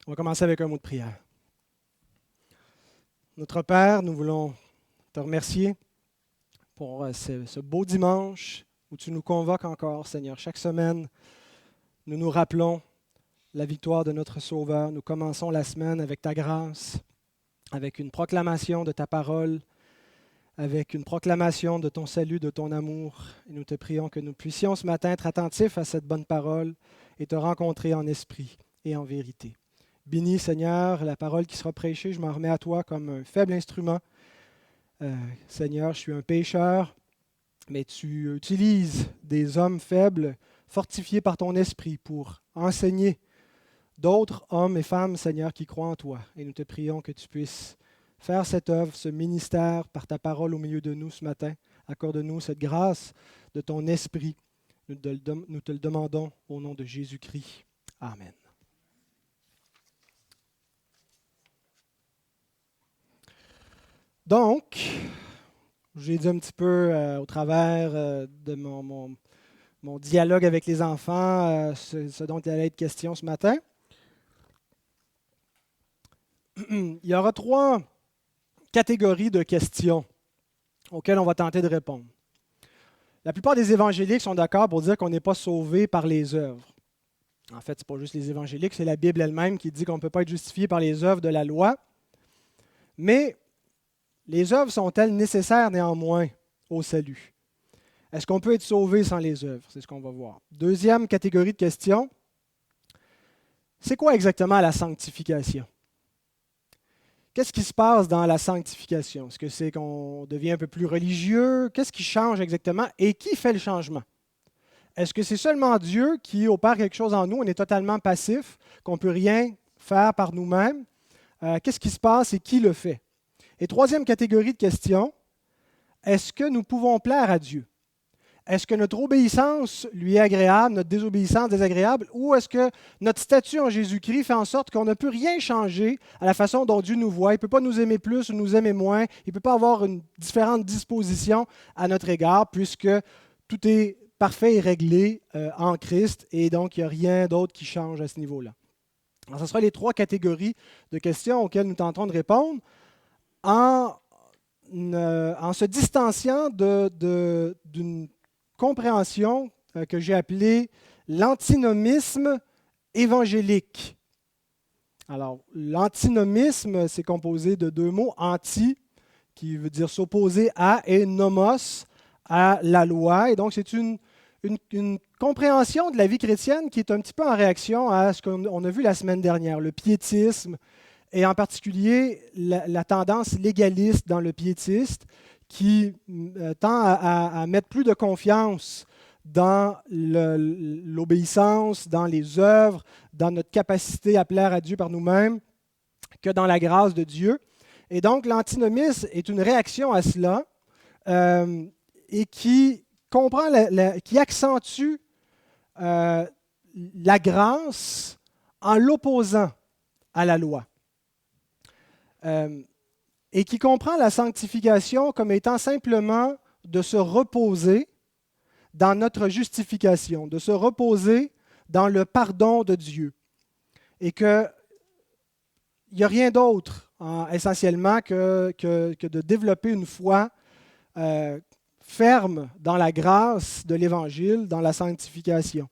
On va commencer avec un mot de prière. Notre Père, nous voulons te remercier pour ce beau dimanche où tu nous convoques encore, Seigneur. Chaque semaine, nous nous rappelons la victoire de notre Sauveur. Nous commençons la semaine avec ta grâce, avec une proclamation de ta parole, avec une proclamation de ton salut, de ton amour. Et nous te prions que nous puissions ce matin être attentifs à cette bonne parole et te rencontrer en esprit et en vérité. Bénis, Seigneur, la parole qui sera prêchée. Je m'en remets à toi comme un faible instrument. Seigneur, je suis un pécheur, mais tu utilises des hommes faibles, fortifiés par ton esprit, pour enseigner d'autres hommes et femmes, Seigneur, qui croient en toi. Et nous te prions que tu puisses faire cette œuvre, ce ministère, par ta parole au milieu de nous ce matin. Accorde-nous cette grâce de ton esprit. Nous te le demandons au nom de Jésus-Christ. Amen. Donc, j'ai dit un petit peu au travers de mon dialogue avec les enfants, ce dont il allait être question ce matin. Il y aura 3 catégories de questions auxquelles on va tenter de répondre. La plupart des évangéliques sont d'accord pour dire qu'on n'est pas sauvé par les œuvres. En fait, ce n'est pas juste les évangéliques, c'est la Bible elle-même qui dit qu'on ne peut pas être justifié par les œuvres de la loi. Mais les œuvres sont-elles nécessaires néanmoins au salut? Est-ce qu'on peut être sauvé sans les œuvres? C'est ce qu'on va voir. Deuxième catégorie de questions, c'est quoi exactement la sanctification? Qu'est-ce qui se passe dans la sanctification? Est-ce que c'est qu'on devient un peu plus religieux? Qu'est-ce qui change exactement? Et qui fait le changement? Est-ce que c'est seulement Dieu qui opère quelque chose en nous? On est totalement passif, qu'on ne peut rien faire par nous-mêmes. Qu'est-ce qui se passe et qui le fait? Et troisième catégorie de questions, est-ce que nous pouvons plaire à Dieu? Est-ce que notre obéissance lui est agréable, notre désobéissance désagréable, ou est-ce que notre statut en Jésus-Christ fait en sorte qu'on ne peut rien changer à la façon dont Dieu nous voit? Il ne peut pas nous aimer plus ou nous aimer moins. Il ne peut pas avoir une différente disposition à notre égard, puisque tout est parfait et réglé en Christ, et donc il n'y a rien d'autre qui change à ce niveau-là. Alors, ce sera les 3 catégories de questions auxquelles nous tenterons de répondre en se distanciant d'une compréhension que j'ai appelée l'antinomisme évangélique. Alors, l'antinomisme, c'est composé de 2 mots, anti, qui veut dire s'opposer à, et nomos, à la loi. Et donc, c'est une compréhension de la vie chrétienne qui est un petit peu en réaction à ce qu'on a vu la semaine dernière, le piétisme, et en particulier la tendance légaliste dans le piétiste qui tend à mettre plus de confiance dans l'obéissance, dans les œuvres, dans notre capacité à plaire à Dieu par nous-mêmes, que dans la grâce de Dieu. Et donc, l'antinomisme est une réaction à cela et qui comprend, qui accentue la grâce en l'opposant à la loi. Et qui comprend la sanctification comme étant simplement de se reposer dans notre justification, de se reposer dans le pardon de Dieu. Et qu'il n'y a rien d'autre, essentiellement, que de développer une foi ferme dans la grâce de l'Évangile, dans la sanctification.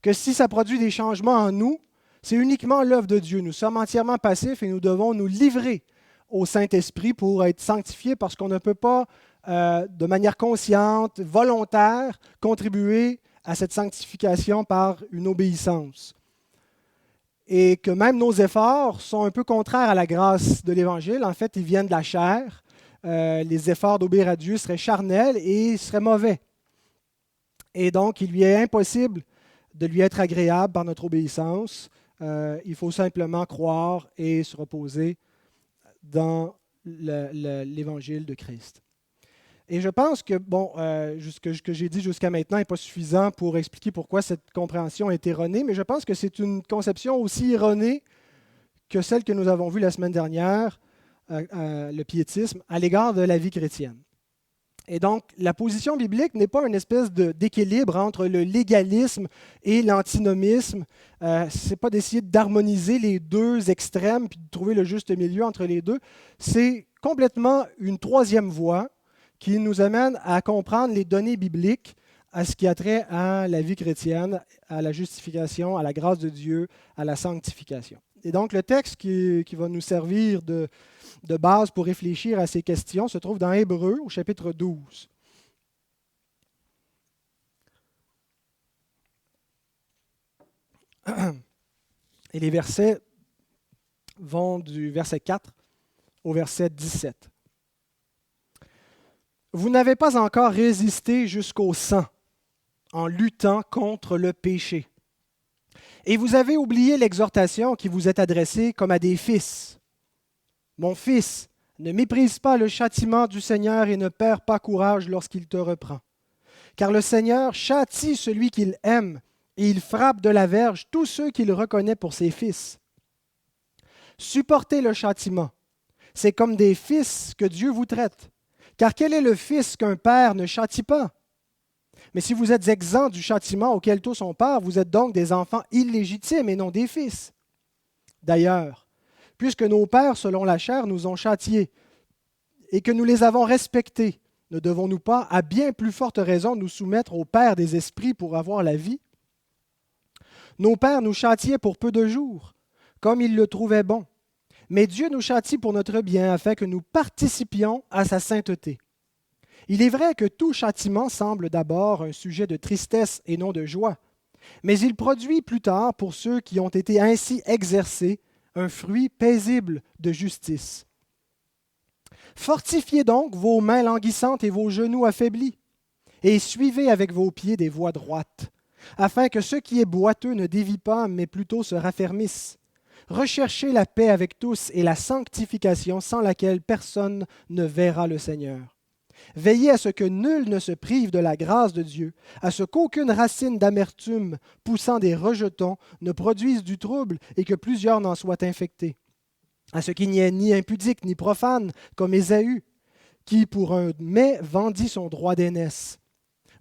Que si ça produit des changements en nous, c'est uniquement l'œuvre de Dieu. Nous sommes entièrement passifs et nous devons nous livrer au Saint-Esprit pour être sanctifiés parce qu'on ne peut pas, de manière consciente, volontaire, contribuer à cette sanctification par une obéissance. Et que même nos efforts sont un peu contraires à la grâce de l'Évangile. En fait, ils viennent de la chair. Les efforts d'obéir à Dieu seraient charnels et seraient mauvais. Et donc, il lui est impossible de lui être agréable par notre obéissance. Il faut simplement croire et se reposer dans l'Évangile de Christ. Et je pense que ce que j'ai dit jusqu'à maintenant n'est pas suffisant pour expliquer pourquoi cette compréhension est erronée, mais je pense que c'est une conception aussi erronée que celle que nous avons vue la semaine dernière, le piétisme, à l'égard de la vie chrétienne. Et donc, la position biblique n'est pas une espèce d'équilibre entre le légalisme et l'antinomisme. Ce n'est pas d'essayer d'harmoniser les deux extrêmes puis de trouver le juste milieu entre les deux. C'est complètement une troisième voie qui nous amène à comprendre les données bibliques à ce qui a trait à la vie chrétienne, à la justification, à la grâce de Dieu, à la sanctification. Et donc, le texte qui va nous servir de base pour réfléchir à ces questions se trouve dans Hébreux au chapitre 12. Et les versets vont du verset 4 au verset 17. Vous n'avez pas encore résisté jusqu'au sang en luttant contre le péché. Et vous avez oublié l'exhortation qui vous est adressée comme à des fils. Mon fils, ne méprise pas le châtiment du Seigneur et ne perds pas courage lorsqu'il te reprend. Car le Seigneur châtie celui qu'il aime et il frappe de la verge tous ceux qu'il reconnaît pour ses fils. Supportez le châtiment. C'est comme des fils que Dieu vous traite. Car quel est le fils qu'un père ne châtie pas? Mais si vous êtes exempts du châtiment auquel tous sont part, vous êtes donc des enfants illégitimes et non des fils. D'ailleurs, puisque nos pères, selon la chair, nous ont châtiés et que nous les avons respectés, ne devons-nous pas, à bien plus forte raison, nous soumettre au Père des esprits pour avoir la vie? Nos pères nous châtiaient pour peu de jours, comme ils le trouvaient bon. Mais Dieu nous châtie pour notre bien, afin que nous participions à sa sainteté. Il est vrai que tout châtiment semble d'abord un sujet de tristesse et non de joie, mais il produit plus tard, pour ceux qui ont été ainsi exercés, un fruit paisible de justice. Fortifiez donc vos mains languissantes et vos genoux affaiblis, et suivez avec vos pieds des voies droites, afin que ce qui est boiteux ne dévie pas, mais plutôt se raffermisse. Recherchez la paix avec tous et la sanctification sans laquelle personne ne verra le Seigneur. Veillez à ce que nul ne se prive de la grâce de Dieu, à ce qu'aucune racine d'amertume poussant des rejetons ne produise du trouble et que plusieurs n'en soient infectés. À ce qu'il n'y ait ni impudique ni profane comme Ésaü, qui pour un mets vendit son droit d'aînesse.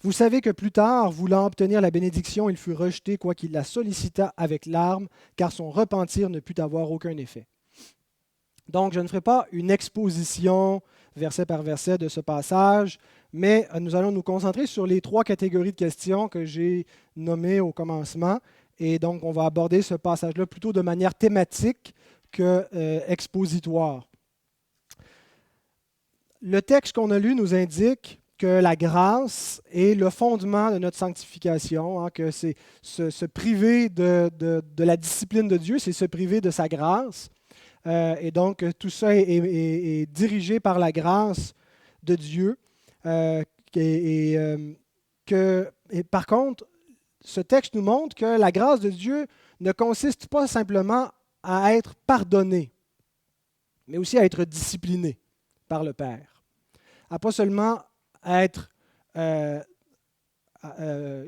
Vous savez que plus tard, voulant obtenir la bénédiction, il fut rejeté, quoiqu'il la sollicita avec larmes, car son repentir ne put avoir aucun effet. Donc, je ne ferai pas une exposition verset par verset de ce passage, mais nous allons nous concentrer sur les trois catégories de questions que j'ai nommées au commencement. Et donc, on va aborder ce passage-là plutôt de manière thématique que expositoire. Le texte qu'on a lu nous indique que la grâce est le fondement de notre sanctification, que c'est se priver de la discipline de Dieu, c'est se priver de sa grâce. Et donc, tout ça est dirigé par la grâce de Dieu. Par contre, ce texte nous montre que la grâce de Dieu ne consiste pas simplement à être pardonné, mais aussi à être discipliné par le Père. À pas seulement à être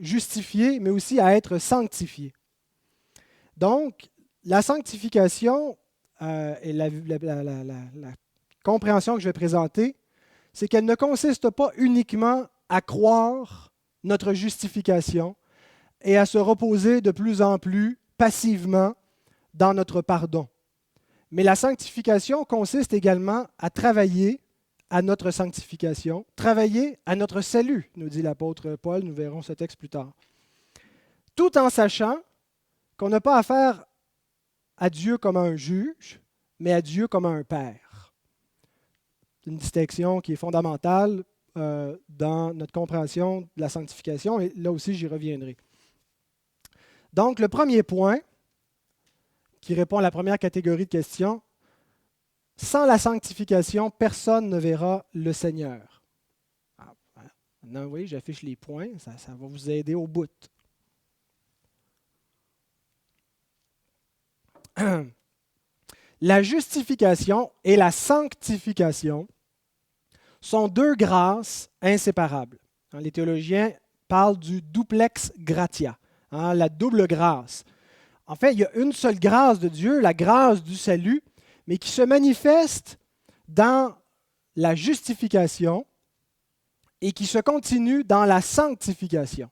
justifié, mais aussi à être sanctifié. Donc, la sanctification et la compréhension que je vais présenter, c'est qu'elle ne consiste pas uniquement à croire notre justification et à se reposer de plus en plus passivement dans notre pardon. Mais la sanctification consiste également à travailler à notre sanctification, travailler à notre salut, nous dit l'apôtre Paul, nous verrons ce texte plus tard. Tout en sachant qu'on n'a pas affaire à Dieu comme un juge, mais à Dieu comme un père. C'est une distinction qui est fondamentale dans notre compréhension de la sanctification, et là aussi j'y reviendrai. Donc, le premier point, qui répond à la première catégorie de questions, sans la sanctification, personne ne verra le Seigneur. Maintenant, vous voyez, j'affiche les points, ça va vous aider au bout. La justification et la sanctification sont deux grâces inséparables. Les théologiens parlent du duplex gratia, la double grâce. En fait, il y a une seule grâce de Dieu, la grâce du salut, mais qui se manifeste dans la justification et qui se continue dans la sanctification.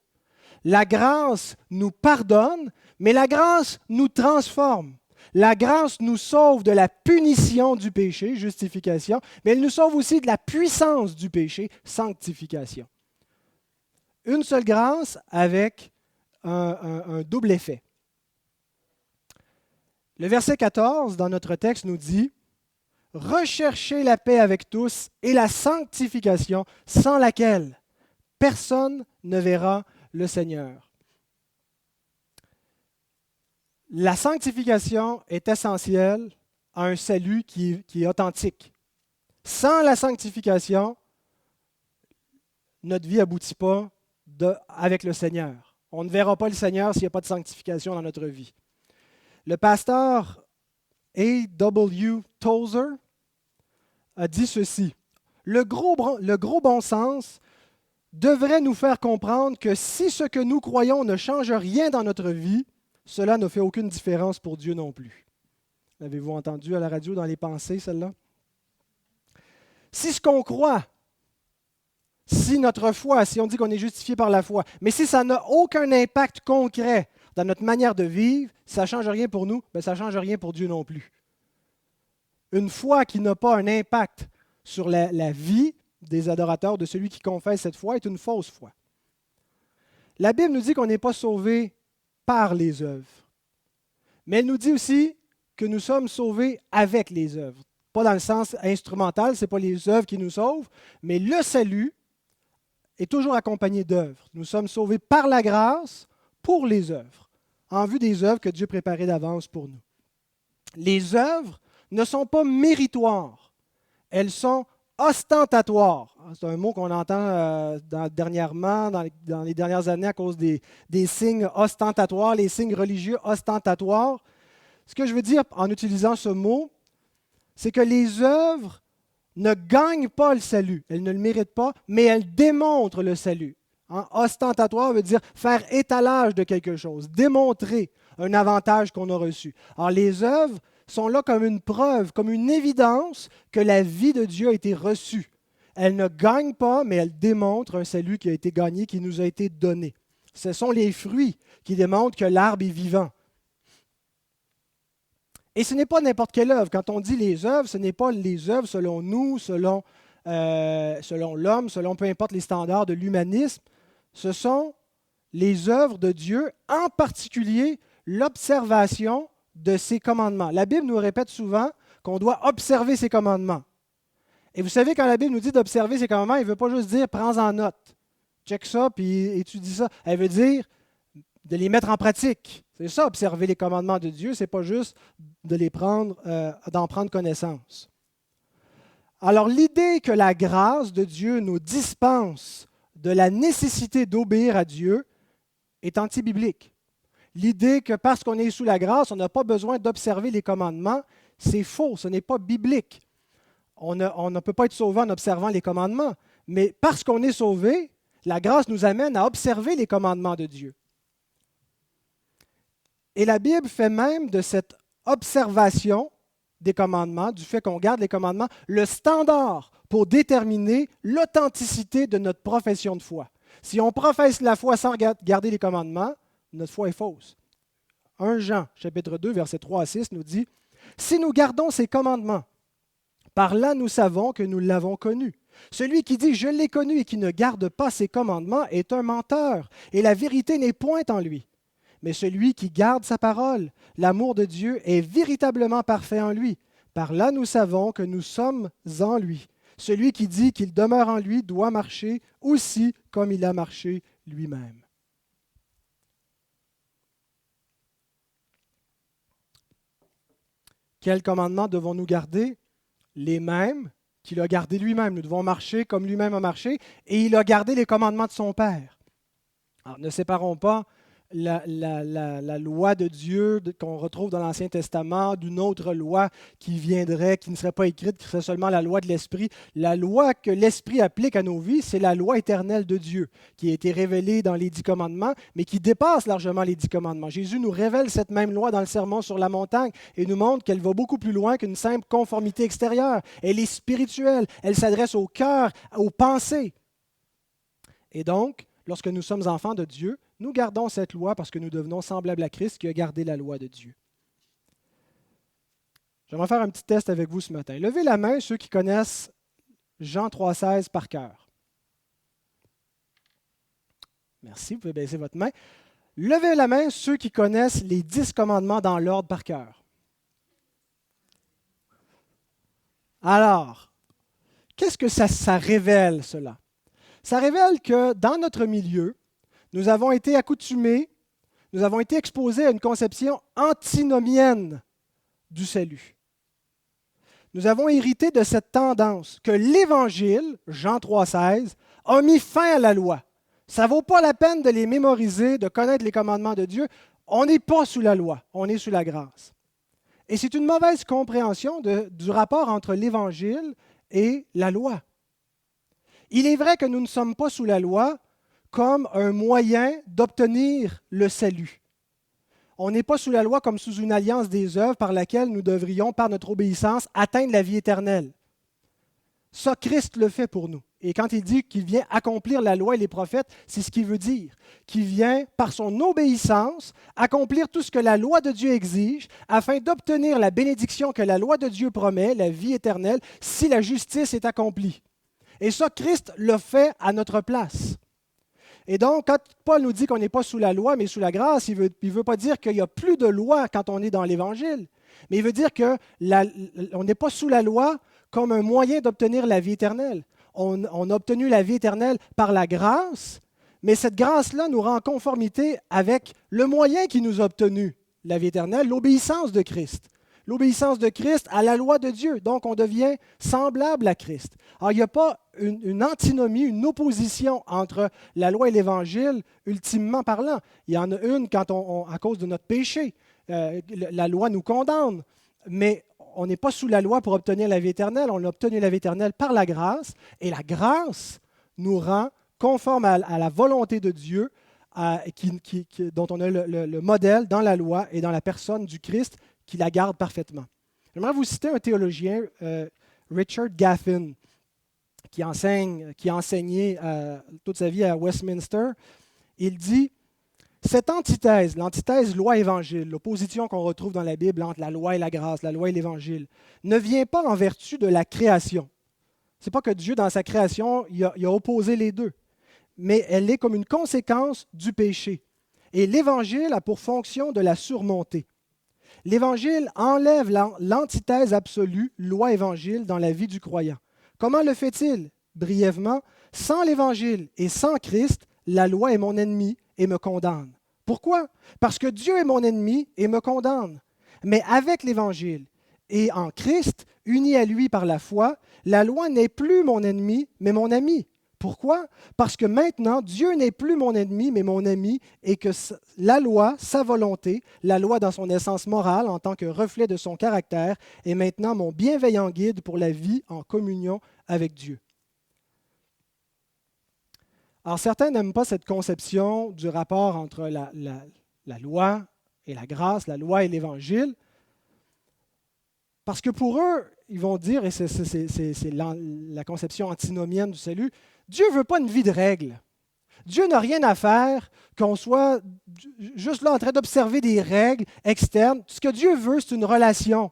La grâce nous pardonne, mais la grâce nous transforme. La grâce nous sauve de la punition du péché, justification, mais elle nous sauve aussi de la puissance du péché, sanctification. Une seule grâce avec un double effet. Le verset 14 dans notre texte nous dit « Recherchez la paix avec tous et la sanctification sans laquelle personne ne verra le Seigneur. » La sanctification est essentielle à un salut qui est authentique. Sans la sanctification, notre vie n'aboutit pas avec le Seigneur. On ne verra pas le Seigneur s'il n'y a pas de sanctification dans notre vie. Le pasteur A.W. Tozer a dit ceci. Le gros bon sens devrait nous faire comprendre que si ce que nous croyons ne change rien dans notre vie, cela ne fait aucune différence pour Dieu non plus. L'avez-vous entendu à la radio dans les pensées, celle-là? Si ce qu'on croit, si notre foi, si on dit qu'on est justifié par la foi, mais si ça n'a aucun impact concret dans notre manière de vivre, ça ne change rien pour nous, bien, ça ne change rien pour Dieu non plus. Une foi qui n'a pas un impact sur la vie des adorateurs, de celui qui confesse cette foi, est une fausse foi. La Bible nous dit qu'on n'est pas sauvé par les œuvres, mais elle nous dit aussi que nous sommes sauvés avec les œuvres. Pas dans le sens instrumental, ce n'est pas les œuvres qui nous sauvent, mais le salut est toujours accompagné d'œuvres. Nous sommes sauvés par la grâce pour les œuvres, en vue des œuvres que Dieu préparait d'avance pour nous. Les œuvres ne sont pas méritoires, elles sont ostentatoires. C'est un mot qu'on entend dernièrement, dans les dernières années, à cause des signes ostentatoires, les signes religieux ostentatoires. Ce que je veux dire en utilisant ce mot, c'est que les œuvres ne gagnent pas le salut. Elles ne le méritent pas, mais elles démontrent le salut. Ostentatoire veut dire faire étalage de quelque chose, démontrer un avantage qu'on a reçu. Alors les œuvres sont là comme une preuve, comme une évidence que la vie de Dieu a été reçue. Elles ne gagnent pas, mais elles démontrent un salut qui a été gagné, qui nous a été donné. Ce sont les fruits qui démontrent que l'arbre est vivant. Et ce n'est pas n'importe quelle œuvre. Quand on dit les œuvres, ce n'est pas les œuvres selon nous, selon l'homme, selon peu importe les standards de l'humanisme. Ce sont les œuvres de Dieu, en particulier l'observation de ses commandements. La Bible nous répète souvent qu'on doit observer ses commandements. Et vous savez, quand la Bible nous dit d'observer ses commandements, elle ne veut pas juste dire « prends en note ». Check ça, puis étudie ça. Elle veut dire de les mettre en pratique. C'est ça, observer les commandements de Dieu, ce n'est pas juste de les prendre, d'en prendre connaissance. Alors, l'idée que la grâce de Dieu nous dispense de la nécessité d'obéir à Dieu est anti-biblique. L'idée que parce qu'on est sous la grâce, on n'a pas besoin d'observer les commandements, c'est faux, ce n'est pas biblique. On ne peut pas être sauvé en observant les commandements, mais parce qu'on est sauvé, la grâce nous amène à observer les commandements de Dieu. Et la Bible fait même de cette observation des commandements, du fait qu'on garde les commandements, le standard pour déterminer l'authenticité de notre profession de foi. Si on professe la foi sans garder les commandements, notre foi est fausse. 1 Jean, chapitre 2, versets 3 à 6 nous dit « Si nous gardons ces commandements, par là nous savons que nous l'avons connu. Celui qui dit « Je l'ai connu » et qui ne garde pas ses commandements est un menteur, et la vérité n'est point en lui. Mais celui qui garde sa parole, l'amour de Dieu est véritablement parfait en lui. Par là nous savons que nous sommes en lui. Celui qui dit qu'il demeure en lui doit marcher aussi comme il a marché lui-même. » Quels commandements devons-nous garder? Les mêmes qu'il a gardés lui-même. Nous devons marcher comme lui-même a marché, et il a gardé les commandements de son Père. Alors, ne séparons pas la loi de Dieu qu'on retrouve dans l'Ancien Testament d'une autre loi qui viendrait, qui ne serait pas écrite, qui serait seulement la loi de l'Esprit. La loi que l'Esprit applique à nos vies, c'est la loi éternelle de Dieu, qui a été révélée dans les 10 commandements, mais qui dépasse largement les 10 commandements. Jésus nous révèle cette même loi dans le Sermon sur la montagne et nous montre qu'elle va beaucoup plus loin qu'une simple conformité extérieure. Elle est spirituelle, elle s'adresse au cœur, aux pensées. Et donc, lorsque nous sommes enfants de Dieu, nous gardons cette loi parce que nous devenons semblables à Christ qui a gardé la loi de Dieu. J'aimerais faire un petit test avec vous ce matin. Levez la main ceux qui connaissent Jean 3,16 par cœur. Merci, vous pouvez baisser votre main. Levez la main ceux qui connaissent les 10 commandements dans l'ordre par cœur. Alors, qu'est-ce que ça révèle, cela? Ça révèle que dans notre milieu, nous avons été accoutumés, nous avons été exposés à une conception antinomienne du salut. Nous avons hérité de cette tendance que l'Évangile, Jean 3,16, a mis fin à la loi. Ça ne vaut pas la peine de les mémoriser, de connaître les commandements de Dieu. On n'est pas sous la loi, on est sous la grâce. Et c'est une mauvaise compréhension du rapport entre l'Évangile et la loi. Il est vrai que nous ne sommes pas sous la loi comme un moyen d'obtenir le salut. On n'est pas sous la loi comme sous une alliance des œuvres par laquelle nous devrions, par notre obéissance, atteindre la vie éternelle. Ça, Christ le fait pour nous. Et quand il dit qu'il vient accomplir la loi et les prophètes, c'est ce qu'il veut dire. Qu'il vient, par son obéissance, accomplir tout ce que la loi de Dieu exige afin d'obtenir la bénédiction que la loi de Dieu promet, la vie éternelle, si la justice est accomplie. Et ça, Christ le fait à notre place. Et donc, quand Paul nous dit qu'on n'est pas sous la loi, mais sous la grâce, il ne veut pas dire qu'il n'y a plus de loi quand on est dans l'Évangile. Mais il veut dire qu'on n'est pas sous la loi comme un moyen d'obtenir la vie éternelle. On a obtenu la vie éternelle par la grâce, mais cette grâce-là nous rend en conformité avec le moyen qui nous a obtenu la vie éternelle, l'obéissance de Christ. L'obéissance de Christ à la loi de Dieu. Donc, on devient semblable à Christ. Alors, il n'y a pas une antinomie, une opposition entre la loi et l'Évangile, ultimement parlant. Il y en a une quand à cause de notre péché. La loi nous condamne, mais on n'est pas sous la loi pour obtenir la vie éternelle. On a obtenu la vie éternelle par la grâce, et la grâce nous rend conformes à la volonté de Dieu, dont on a le modèle dans la loi et dans la personne du Christ, qui la garde parfaitement. J'aimerais vous citer un théologien, Richard Gaffin, qui a enseigné toute sa vie à Westminster. Il dit, cette antithèse, l'antithèse loi-évangile, l'opposition qu'on retrouve dans la Bible entre la loi et la grâce, la loi et l'évangile, ne vient pas en vertu de la création. Ce n'est pas que Dieu, dans sa création, il a opposé les deux, mais elle est comme une conséquence du péché. Et l'évangile a pour fonction de la surmonter. L'Évangile enlève l'antithèse absolue, loi-évangile, dans la vie du croyant. Comment le fait-il? Brièvement, sans l'Évangile et sans Christ, la loi est mon ennemi et me condamne. Pourquoi? Parce que Dieu est mon ennemi et me condamne. Mais avec l'Évangile et en Christ, uni à lui par la foi, la loi n'est plus mon ennemi, mais mon ami. Pourquoi? Parce que maintenant, Dieu n'est plus mon ennemi, mais mon ami, et que la loi, sa volonté, la loi dans son essence morale, en tant que reflet de son caractère, est maintenant mon bienveillant guide pour la vie en communion avec Dieu. Alors, certains n'aiment pas cette conception du rapport entre la loi et la grâce, la loi et l'Évangile, parce que pour eux, ils vont dire, et c'est la conception antinomienne du salut, Dieu ne veut pas une vie de règles. Dieu n'a rien à faire qu'on soit juste là en train d'observer des règles externes. Ce que Dieu veut, c'est une relation.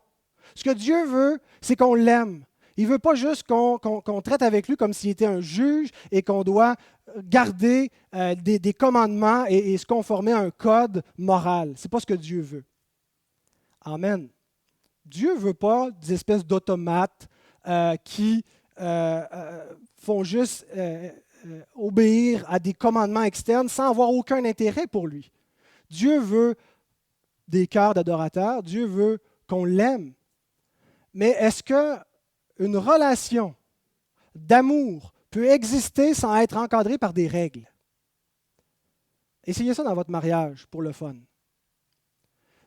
Ce que Dieu veut, c'est qu'on l'aime. Il ne veut pas juste qu'on traite avec lui comme s'il était un juge et qu'on doit garder des commandements et se conformer à un code moral. Ce n'est pas ce que Dieu veut. Amen. Dieu ne veut pas des espèces d'automates qui font juste obéir à des commandements externes sans avoir aucun intérêt pour lui. Dieu veut des cœurs d'adorateurs, Dieu veut qu'on l'aime. Mais est-ce qu'une relation d'amour peut exister sans être encadrée par des règles? Essayez ça dans votre mariage pour le fun.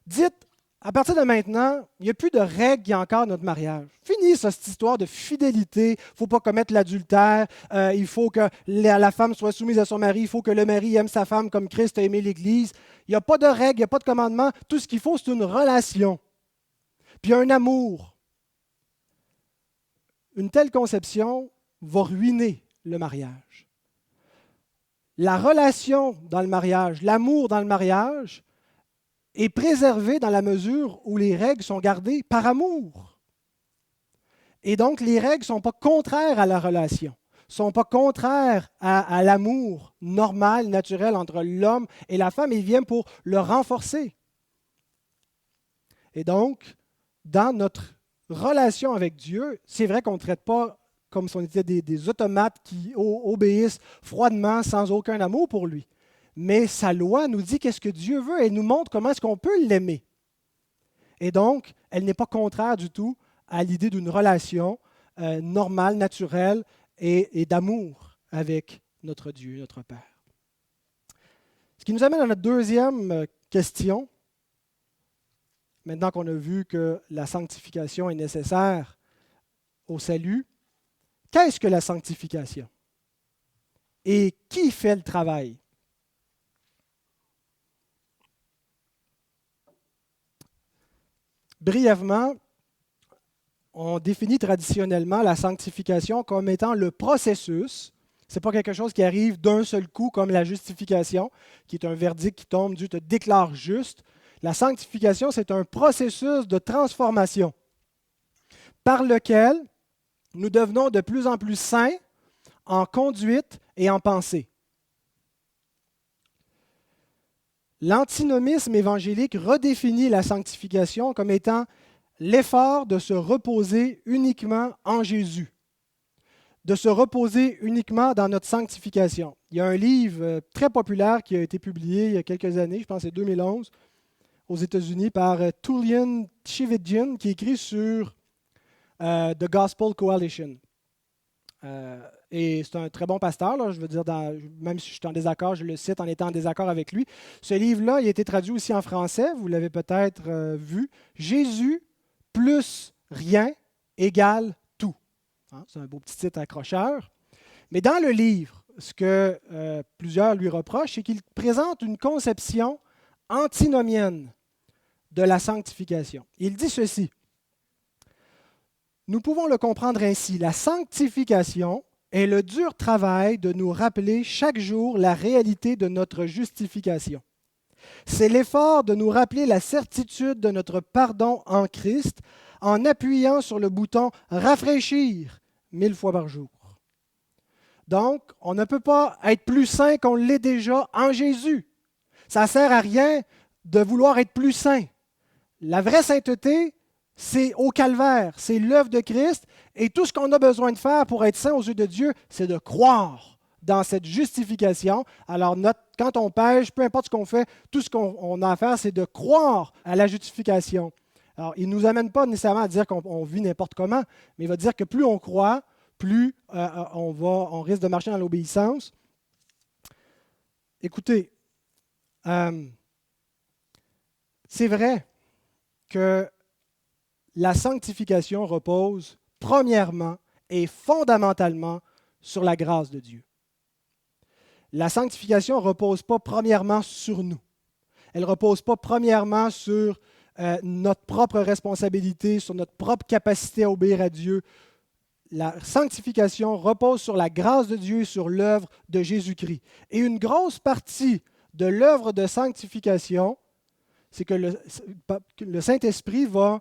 Dites, à partir de maintenant, il n'y a plus de règles qui encadrent notre mariage. Fini ça, cette histoire de fidélité. Il ne faut pas commettre l'adultère. Il faut que la femme soit soumise à son mari. Il faut que le mari aime sa femme comme Christ a aimé l'Église. Il n'y a pas de règles, il n'y a pas de commandements. Tout ce qu'il faut, c'est une relation. Puis un amour. Une telle conception va ruiner le mariage. la relation dans le mariage, l'amour dans le mariage est préservé dans la mesure où les règles sont gardées par amour. Et donc, les règles ne sont pas contraires à la relation, ne sont pas contraires à l'amour normal, naturel entre l'homme et la femme, ils viennent pour le renforcer. Et donc, dans notre relation avec Dieu, c'est vrai qu'on ne traite pas comme si on était des automates qui obéissent froidement, sans aucun amour pour lui. Mais sa loi nous dit qu'est-ce que Dieu veut et nous montre comment est-ce qu'on peut l'aimer. Et donc, elle n'est pas contraire du tout à l'idée d'une relation normale, naturelle et d'amour avec notre Dieu, notre Père. Ce qui nous amène à notre deuxième question. Maintenant qu'on a vu que la sanctification est nécessaire au salut, qu'est-ce que la sanctification? Et qui fait le travail? Brièvement, on définit traditionnellement la sanctification comme étant le processus. Ce n'est pas quelque chose qui arrive d'un seul coup comme la justification, qui est un verdict qui tombe, Dieu te déclare juste. La sanctification, c'est un processus de transformation par lequel nous devenons de plus en plus saints en conduite et en pensée. L'antinomisme évangélique redéfinit la sanctification comme étant l'effort de se reposer uniquement en Jésus, de se reposer uniquement dans notre sanctification. Il y a un livre très populaire qui a été publié il y a quelques années, je pense que c'est 2011, aux États-Unis, par Tullian Tchividjian, qui écrit sur The Gospel Coalition. Et c'est un très bon pasteur, là, je veux dire, même si je suis en désaccord, je le cite en étant en désaccord avec lui. Ce livre-là, il a été traduit aussi en français, vous l'avez peut-être vu. Jésus plus rien égale tout. Hein, c'est un beau petit titre accrocheur. Mais dans le livre, ce que plusieurs lui reprochent, c'est qu'il présente une conception antinomienne de la sanctification. Il dit ceci. Nous pouvons le comprendre ainsi. La sanctification est le dur travail de nous rappeler chaque jour la réalité de notre justification. C'est l'effort de nous rappeler la certitude de notre pardon en Christ en appuyant sur le bouton « Rafraîchir » 1000 fois par jour. Donc, on ne peut pas être plus saint qu'on l'est déjà en Jésus. Ça ne sert à rien de vouloir être plus saint. La vraie sainteté, c'est au calvaire, c'est l'œuvre de Christ, et tout ce qu'on a besoin de faire pour être saint aux yeux de Dieu, c'est de croire dans cette justification. Alors, quand on pêche, peu importe ce qu'on fait, tout ce qu'on a à faire, c'est de croire à la justification. Alors, il ne nous amène pas nécessairement à dire qu'on vit n'importe comment, mais il va dire que plus on croit, plus on risque de marcher dans l'obéissance. Écoutez, c'est vrai que la sanctification repose premièrement et fondamentalement sur la grâce de Dieu. La sanctification ne repose pas premièrement sur nous. Elle ne repose pas premièrement sur notre propre responsabilité, sur notre propre capacité à obéir à Dieu. La sanctification repose sur la grâce de Dieu et sur l'œuvre de Jésus-Christ. Et une grosse partie de l'œuvre de sanctification, c'est que le Saint-Esprit va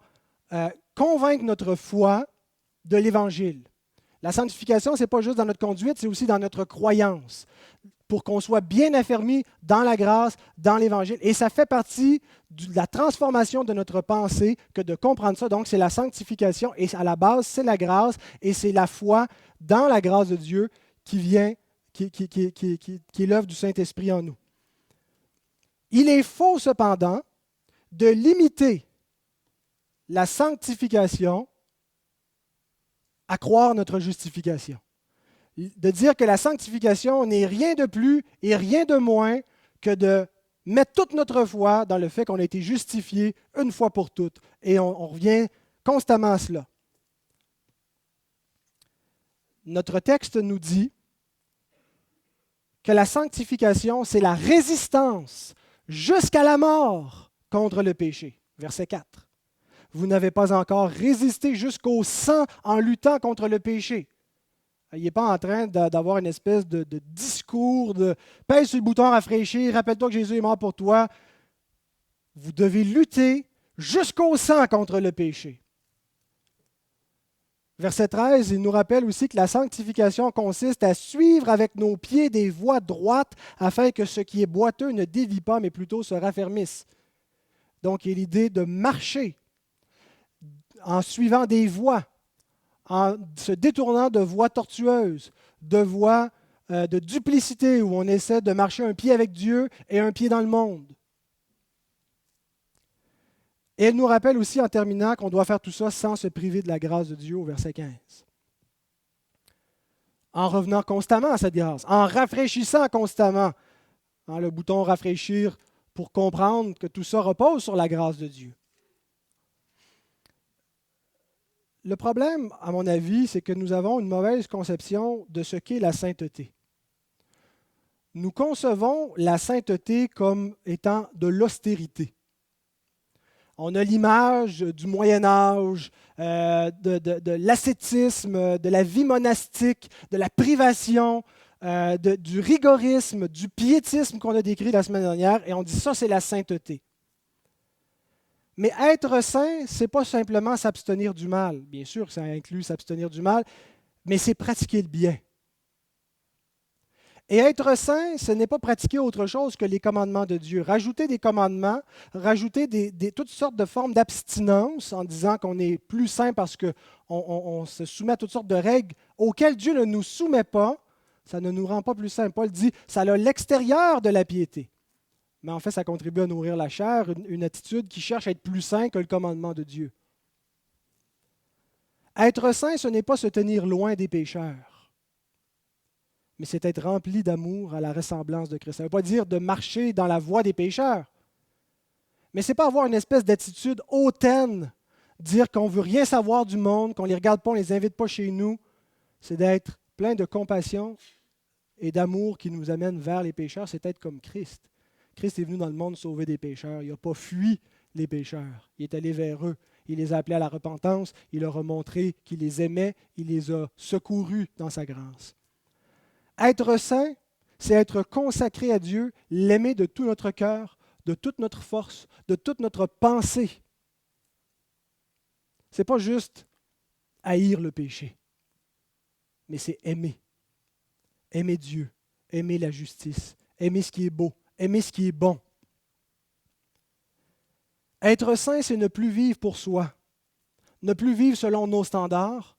convaincre notre foi de l'Évangile. La sanctification, ce n'est pas juste dans notre conduite, c'est aussi dans notre croyance, pour qu'on soit bien affermi dans la grâce, dans l'Évangile. Et ça fait partie de la transformation de notre pensée que de comprendre ça. Donc, c'est la sanctification, et à la base, c'est la grâce, et c'est la foi dans la grâce de Dieu qui est l'œuvre du Saint-Esprit en nous. Il est faux, cependant, de limiter la sanctification à croire notre justification. De dire que la sanctification n'est rien de plus et rien de moins que de mettre toute notre foi dans le fait qu'on a été justifié une fois pour toutes. Et on revient constamment à cela. Notre texte nous dit que la sanctification, c'est la résistance jusqu'à la mort contre le péché. Verset 4. Vous n'avez pas encore résisté jusqu'au sang en luttant contre le péché. Il n'est pas en train d'avoir une espèce de discours de pèse sur le bouton rafraîchir, rappelle-toi que Jésus est mort pour toi. Vous devez lutter jusqu'au sang contre le péché. Verset 13, il nous rappelle aussi que la sanctification consiste à suivre avec nos pieds des voies droites afin que ce qui est boiteux ne dévie pas, mais plutôt se raffermisse. Donc, il y a l'idée de marcher en suivant des voies, en se détournant de voies tortueuses, de voies de duplicité où on essaie de marcher un pied avec Dieu et un pied dans le monde. Et elle nous rappelle aussi en terminant qu'on doit faire tout ça sans se priver de la grâce de Dieu au verset 15. En revenant constamment à cette grâce, en rafraîchissant constamment. Le bouton rafraîchir pour comprendre que tout ça repose sur la grâce de Dieu. Le problème, à mon avis, c'est que nous avons une mauvaise conception de ce qu'est la sainteté. Nous concevons la sainteté comme étant de l'austérité. On a l'image du Moyen Âge, de l'ascétisme, de la vie monastique, de la privation, du rigorisme, du piétisme qu'on a décrit la semaine dernière, et on dit ça, c'est la sainteté. Mais être saint, ce n'est pas simplement s'abstenir du mal. Bien sûr, ça inclut s'abstenir du mal, mais c'est pratiquer le bien. Et être saint, ce n'est pas pratiquer autre chose que les commandements de Dieu. Rajouter des commandements, rajouter toutes sortes de formes d'abstinence en disant qu'on est plus saint parce qu'on se soumet à toutes sortes de règles auxquelles Dieu ne nous soumet pas, ça ne nous rend pas plus saints. Paul dit, ça a l'extérieur de la piété. Mais en fait, ça contribue à nourrir la chair, une attitude qui cherche à être plus saint que le commandement de Dieu. Être saint, ce n'est pas se tenir loin des pécheurs, mais c'est être rempli d'amour à la ressemblance de Christ. Ça ne veut pas dire de marcher dans la voie des pécheurs, mais ce n'est pas avoir une espèce d'attitude hautaine, dire qu'on ne veut rien savoir du monde, qu'on ne les regarde pas, on ne les invite pas chez nous. C'est d'être plein de compassion et d'amour qui nous amène vers les pécheurs, c'est être comme Christ. Christ est venu dans le monde sauver des pécheurs. Il n'a pas fui les pécheurs. Il est allé vers eux. Il les a appelés à la repentance. Il leur a montré qu'il les aimait. Il les a secourus dans sa grâce. Être saint, c'est être consacré à Dieu, l'aimer de tout notre cœur, de toute notre force, de toute notre pensée. Ce n'est pas juste haïr le péché, mais c'est aimer. Aimer Dieu, aimer la justice, aimer ce qui est beau, aimer ce qui est bon. Être saint, c'est ne plus vivre pour soi, ne plus vivre selon nos standards,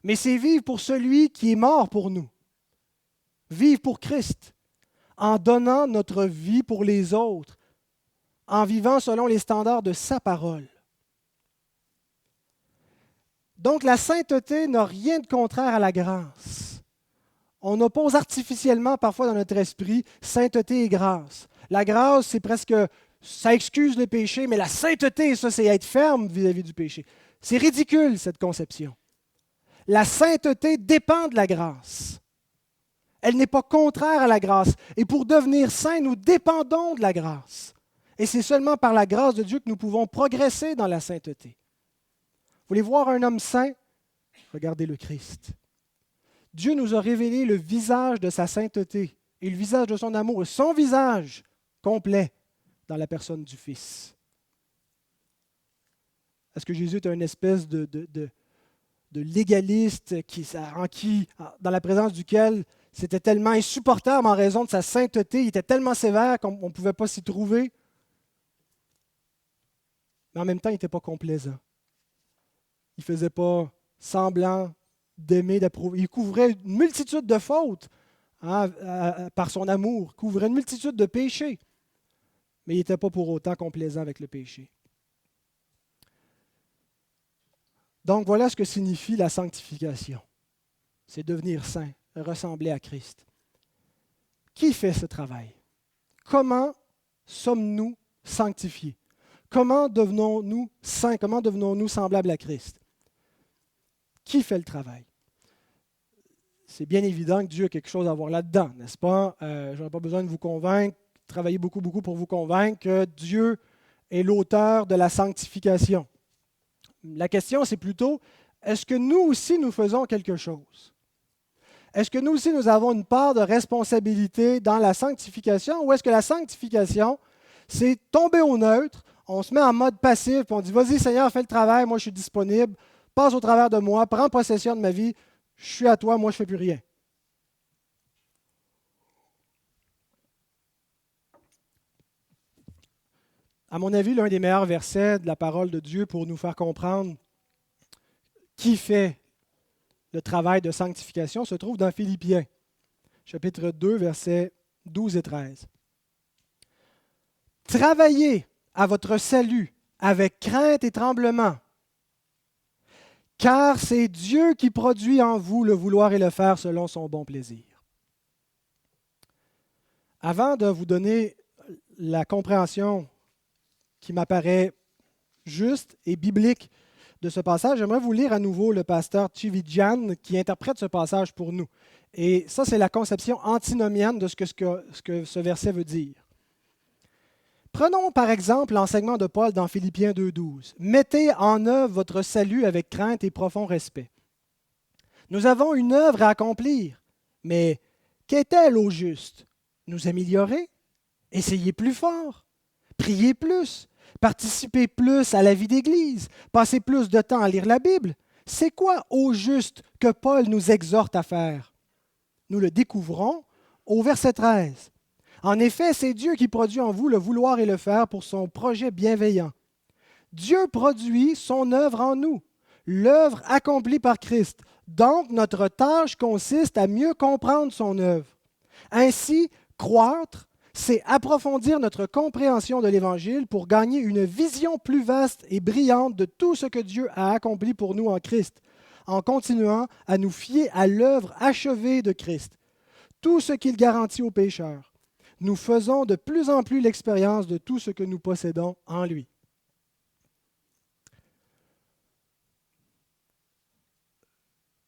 mais c'est vivre pour celui qui est mort pour nous. Vivre pour Christ, en donnant notre vie pour les autres, en vivant selon les standards de sa parole. Donc la sainteté n'a rien de contraire à la grâce. On oppose artificiellement parfois dans notre esprit sainteté et grâce. La grâce, c'est presque, ça excuse le péché, mais la sainteté, ça, c'est être ferme vis-à-vis du péché. C'est ridicule, cette conception. La sainteté dépend de la grâce. Elle n'est pas contraire à la grâce. Et pour devenir saints, nous dépendons de la grâce. Et c'est seulement par la grâce de Dieu que nous pouvons progresser dans la sainteté. Vous voulez voir un homme saint? Regardez le Christ. Dieu nous a révélé le visage de sa sainteté et le visage de son amour, et son visage complet dans la personne du Fils. Est-ce que Jésus est une espèce de légaliste dans la présence duquel c'était tellement insupportable en raison de sa sainteté, il était tellement sévère qu'on ne pouvait pas s'y trouver? Mais en même temps, il n'était pas complaisant. Il ne faisait pas semblant d'aimer, d'approuver. Il couvrait une multitude de fautes par son amour, il couvrait une multitude de péchés, mais il n'était pas pour autant complaisant avec le péché. Donc voilà ce que signifie la sanctification. C'est devenir saint, ressembler à Christ. Qui fait ce travail? Comment sommes-nous sanctifiés? Comment devenons-nous saints? Comment devenons-nous semblables à Christ? Qui fait le travail? C'est bien évident que Dieu a quelque chose à voir là-dedans, n'est-ce pas? Je n'aurai pas besoin de vous convaincre, travailler beaucoup pour vous convaincre que Dieu est l'auteur de la sanctification. La question, c'est plutôt, est-ce que nous aussi, nous faisons quelque chose? est-ce que nous aussi, nous avons une part de responsabilité dans la sanctification ou est-ce que la sanctification, c'est tomber au neutre, on se met en mode passif, puis on dit, vas-y Seigneur, fais le travail, moi je suis disponible, passe au travers de moi, prends possession de ma vie, je suis à toi, moi je ne fais plus rien. À mon avis, l'un des meilleurs versets de la parole de Dieu pour nous faire comprendre qui fait le travail de sanctification se trouve dans Philippiens, chapitre 2, versets 12 et 13. Travaillez à votre salut avec crainte et tremblement, car c'est Dieu qui produit en vous le vouloir et le faire selon son bon plaisir. Avant de vous donner la compréhension qui m'apparaît juste et biblique de ce passage, j'aimerais vous lire à nouveau le pasteur Tchividjian qui interprète ce passage pour nous. Et ça, c'est la conception antinomienne de ce que ce verset veut dire. Prenons par exemple l'enseignement de Paul dans Philippiens 2,12. « Mettez en œuvre votre salut avec crainte et profond respect. » Nous avons une œuvre à accomplir, mais qu'est-elle au juste? Nous améliorer? Essayer plus fort? Prier plus? Participer plus à la vie d'Église, passer plus de temps à lire la Bible. C'est quoi au juste que Paul nous exhorte à faire? Nous le découvrons au verset 13. En effet, c'est Dieu qui produit en vous le vouloir et le faire pour son projet bienveillant. Dieu produit son œuvre en nous, l'œuvre accomplie par Christ. Donc, notre tâche consiste à mieux comprendre son œuvre. Ainsi, croître, c'est approfondir notre compréhension de l'Évangile pour gagner une vision plus vaste et brillante de tout ce que Dieu a accompli pour nous en Christ, en continuant à nous fier à l'œuvre achevée de Christ, tout ce qu'il garantit aux pécheurs. Nous faisons de plus en plus l'expérience de tout ce que nous possédons en lui.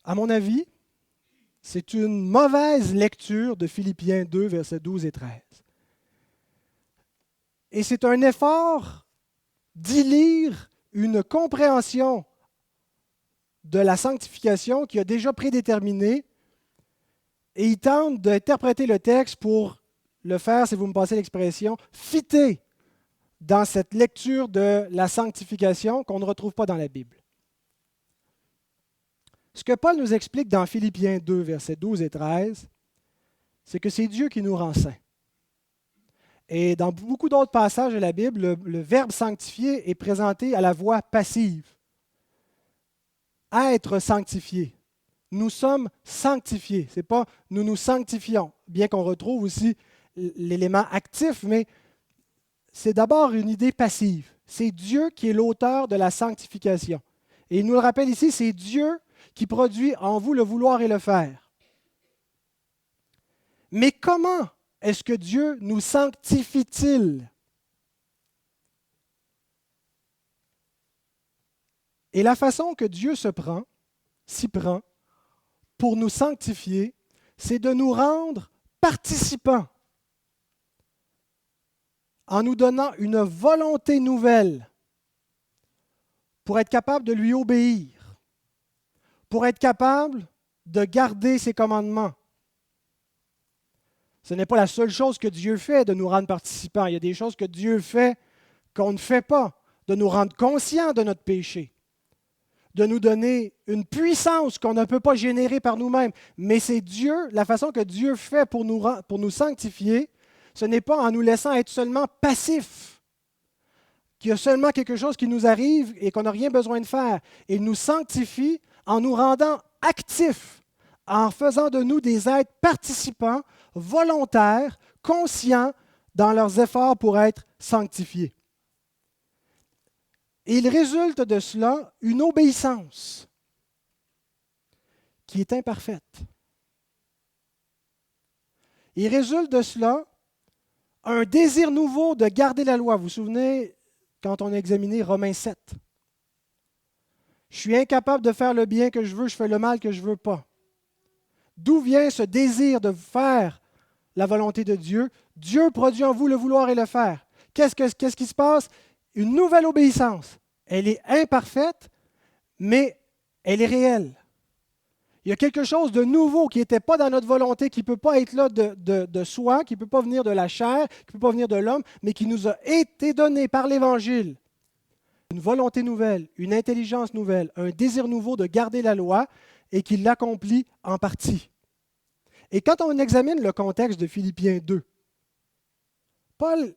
À mon avis, c'est une mauvaise lecture de Philippiens 2, versets 12 et 13. Et c'est un effort d'y lire une compréhension de la sanctification qui a déjà prédéterminé et il tente d'interpréter le texte pour le faire, si vous me passez l'expression, fitter dans cette lecture de la sanctification qu'on ne retrouve pas dans la Bible. Ce que Paul nous explique dans Philippiens 2, versets 12 et 13, c'est que c'est Dieu qui nous rend saints. Et dans beaucoup d'autres passages de la Bible, le verbe sanctifier est présenté à la voix passive. Être sanctifié. Nous sommes sanctifiés. Ce n'est pas nous nous sanctifions, bien qu'on retrouve aussi l'élément actif, mais c'est d'abord une idée passive. C'est Dieu qui est l'auteur de la sanctification. Et il nous le rappelle ici, c'est Dieu qui produit en vous le vouloir et le faire. Mais comment est-ce que Dieu nous sanctifie-t-il? Et la façon que Dieu s'y prend pour nous sanctifier, c'est de nous rendre participants en nous donnant une volonté nouvelle pour être capable de lui obéir, pour être capable de garder ses commandements. Ce n'est pas la seule chose que Dieu fait de nous rendre participants. Il y a des choses que Dieu fait qu'on ne fait pas, de nous rendre conscients de notre péché, de nous donner une puissance qu'on ne peut pas générer par nous-mêmes. Mais c'est Dieu, la façon que Dieu fait pour nous sanctifier, ce n'est pas en nous laissant être seulement passifs, qu'il y a seulement quelque chose qui nous arrive et qu'on n'a rien besoin de faire. Il nous sanctifie en nous rendant actifs, en faisant de nous des êtres participants, volontaires, conscients dans leurs efforts pour être sanctifiés. Et il résulte de cela une obéissance qui est imparfaite. Il résulte de cela un désir nouveau de garder la loi. Vous vous souvenez quand on a examiné Romains 7. Je suis incapable de faire le bien que je veux, je fais le mal que je ne veux pas. D'où vient ce désir de faire la volonté de Dieu? Dieu produit en vous le vouloir et le faire. Qu'est-ce qui se passe? Une nouvelle obéissance. Elle est imparfaite, mais elle est réelle. Il y a quelque chose de nouveau qui n'était pas dans notre volonté, qui ne peut pas être là de soi, qui ne peut pas venir de la chair, qui ne peut pas venir de l'homme, mais qui nous a été donné par l'Évangile. Une volonté nouvelle, une intelligence nouvelle, un désir nouveau de garder la loi et qui l'accomplit en partie. Et quand on examine le contexte de Philippiens 2, Paul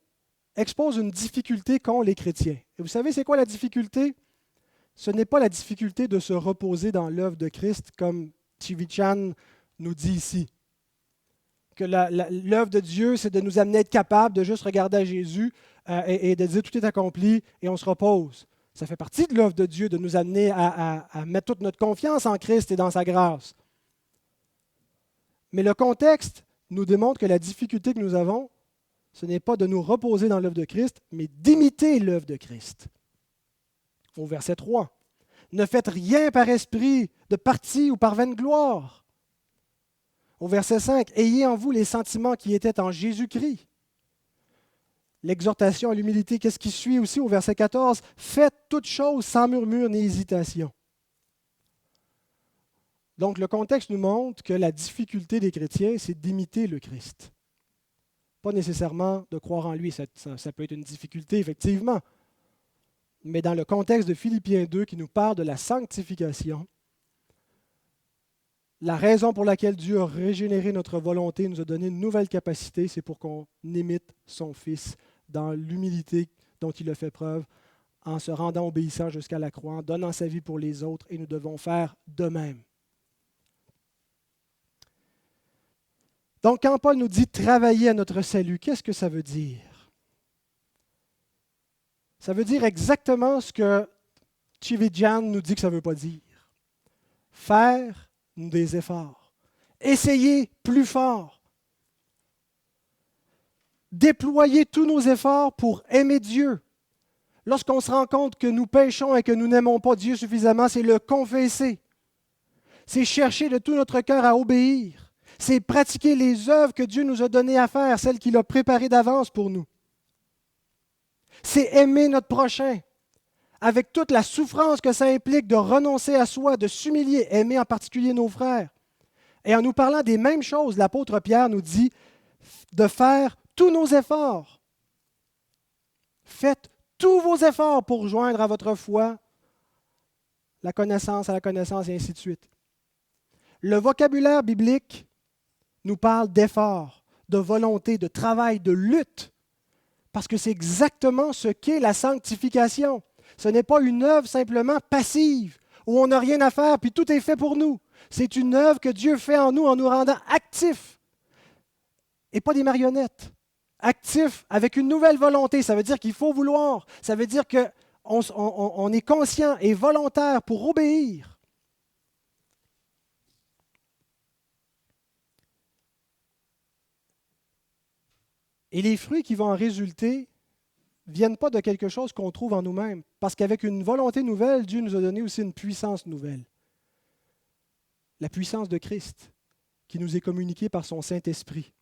expose une difficulté qu'ont les chrétiens. Et vous savez, c'est quoi la difficulté? Ce n'est pas la difficulté de se reposer dans l'œuvre de Christ, comme Chivichan nous dit ici. Que l'œuvre de Dieu, c'est de nous amener à être capables de juste regarder à Jésus et de dire tout est accompli et on se repose. Ça fait partie de l'œuvre de Dieu de nous amener à mettre toute notre confiance en Christ et dans sa grâce. Mais le contexte nous démontre que la difficulté que nous avons, ce n'est pas de nous reposer dans l'œuvre de Christ, mais d'imiter l'œuvre de Christ. Au verset 3, « Ne faites rien par esprit de parti ou par vaine gloire. » Au verset 5, « Ayez en vous les sentiments qui étaient en Jésus-Christ. » L'exhortation à l'humilité, qu'est-ce qui suit aussi au verset 14? « Faites toutes choses sans murmure ni hésitation. » Donc le contexte nous montre que la difficulté des chrétiens, c'est d'imiter le Christ. Pas nécessairement de croire en lui, ça peut être une difficulté, effectivement. Mais dans le contexte de Philippiens 2 qui nous parle de la sanctification, la raison pour laquelle Dieu a régénéré notre volonté, nous a donné une nouvelle capacité, c'est pour qu'on imite son Fils dans l'humilité dont il a fait preuve, en se rendant obéissant jusqu'à la croix, en donnant sa vie pour les autres, et nous devons faire de même. Donc, quand Paul nous dit « travailler à notre salut », qu'est-ce que ça veut dire? Ça veut dire exactement ce que Chivichan nous dit que ça ne veut pas dire. Faire des efforts. Essayer plus fort. Déployer tous nos efforts pour aimer Dieu. Lorsqu'on se rend compte que nous péchons et que nous n'aimons pas Dieu suffisamment, c'est le confesser. C'est chercher de tout notre cœur à obéir. C'est pratiquer les œuvres que Dieu nous a données à faire, celles qu'il a préparées d'avance pour nous. C'est aimer notre prochain, avec toute la souffrance que ça implique de renoncer à soi, de s'humilier, aimer en particulier nos frères. Et en nous parlant des mêmes choses, l'apôtre Pierre nous dit de faire tous nos efforts. Faites tous vos efforts pour joindre à votre foi la connaissance à la connaissance et ainsi de suite. Le vocabulaire biblique nous parle d'effort, de volonté, de travail, de lutte, parce que c'est exactement ce qu'est la sanctification. Ce n'est pas une œuvre simplement passive, où on n'a rien à faire, puis tout est fait pour nous. C'est une œuvre que Dieu fait en nous rendant actifs, et pas des marionnettes. Actifs avec une nouvelle volonté, ça veut dire qu'il faut vouloir, ça veut dire qu'on est conscient et volontaire pour obéir. Et les fruits qui vont en résulter ne viennent pas de quelque chose qu'on trouve en nous-mêmes, parce qu'avec une volonté nouvelle, Dieu nous a donné aussi une puissance nouvelle. La puissance de Christ, qui nous est communiquée par son Saint-Esprit.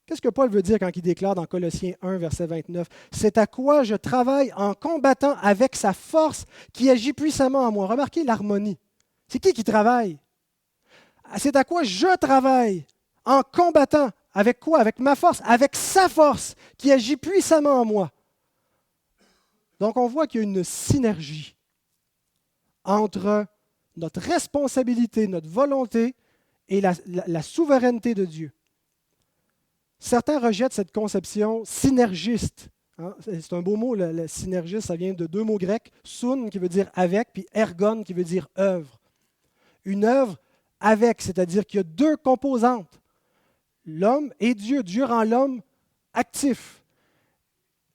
Qu'est-ce que Paul veut dire quand il déclare dans Colossiens 1, verset 29? « C'est à quoi je travaille en combattant avec sa force qui agit puissamment en moi. » Remarquez l'harmonie. C'est qui travaille? C'est à quoi je travaille en combattant. Avec quoi? Avec ma force, avec sa force qui agit puissamment en moi. Donc on voit qu'il y a une synergie entre notre responsabilité, notre volonté et la souveraineté de Dieu. Certains rejettent cette conception synergiste. C'est un beau mot, le synergiste, ça vient de deux mots grecs, sun qui veut dire avec, puis ergon qui veut dire œuvre. Une œuvre avec, c'est-à-dire qu'il y a deux composantes. L'homme et Dieu. Dieu rend l'homme actif.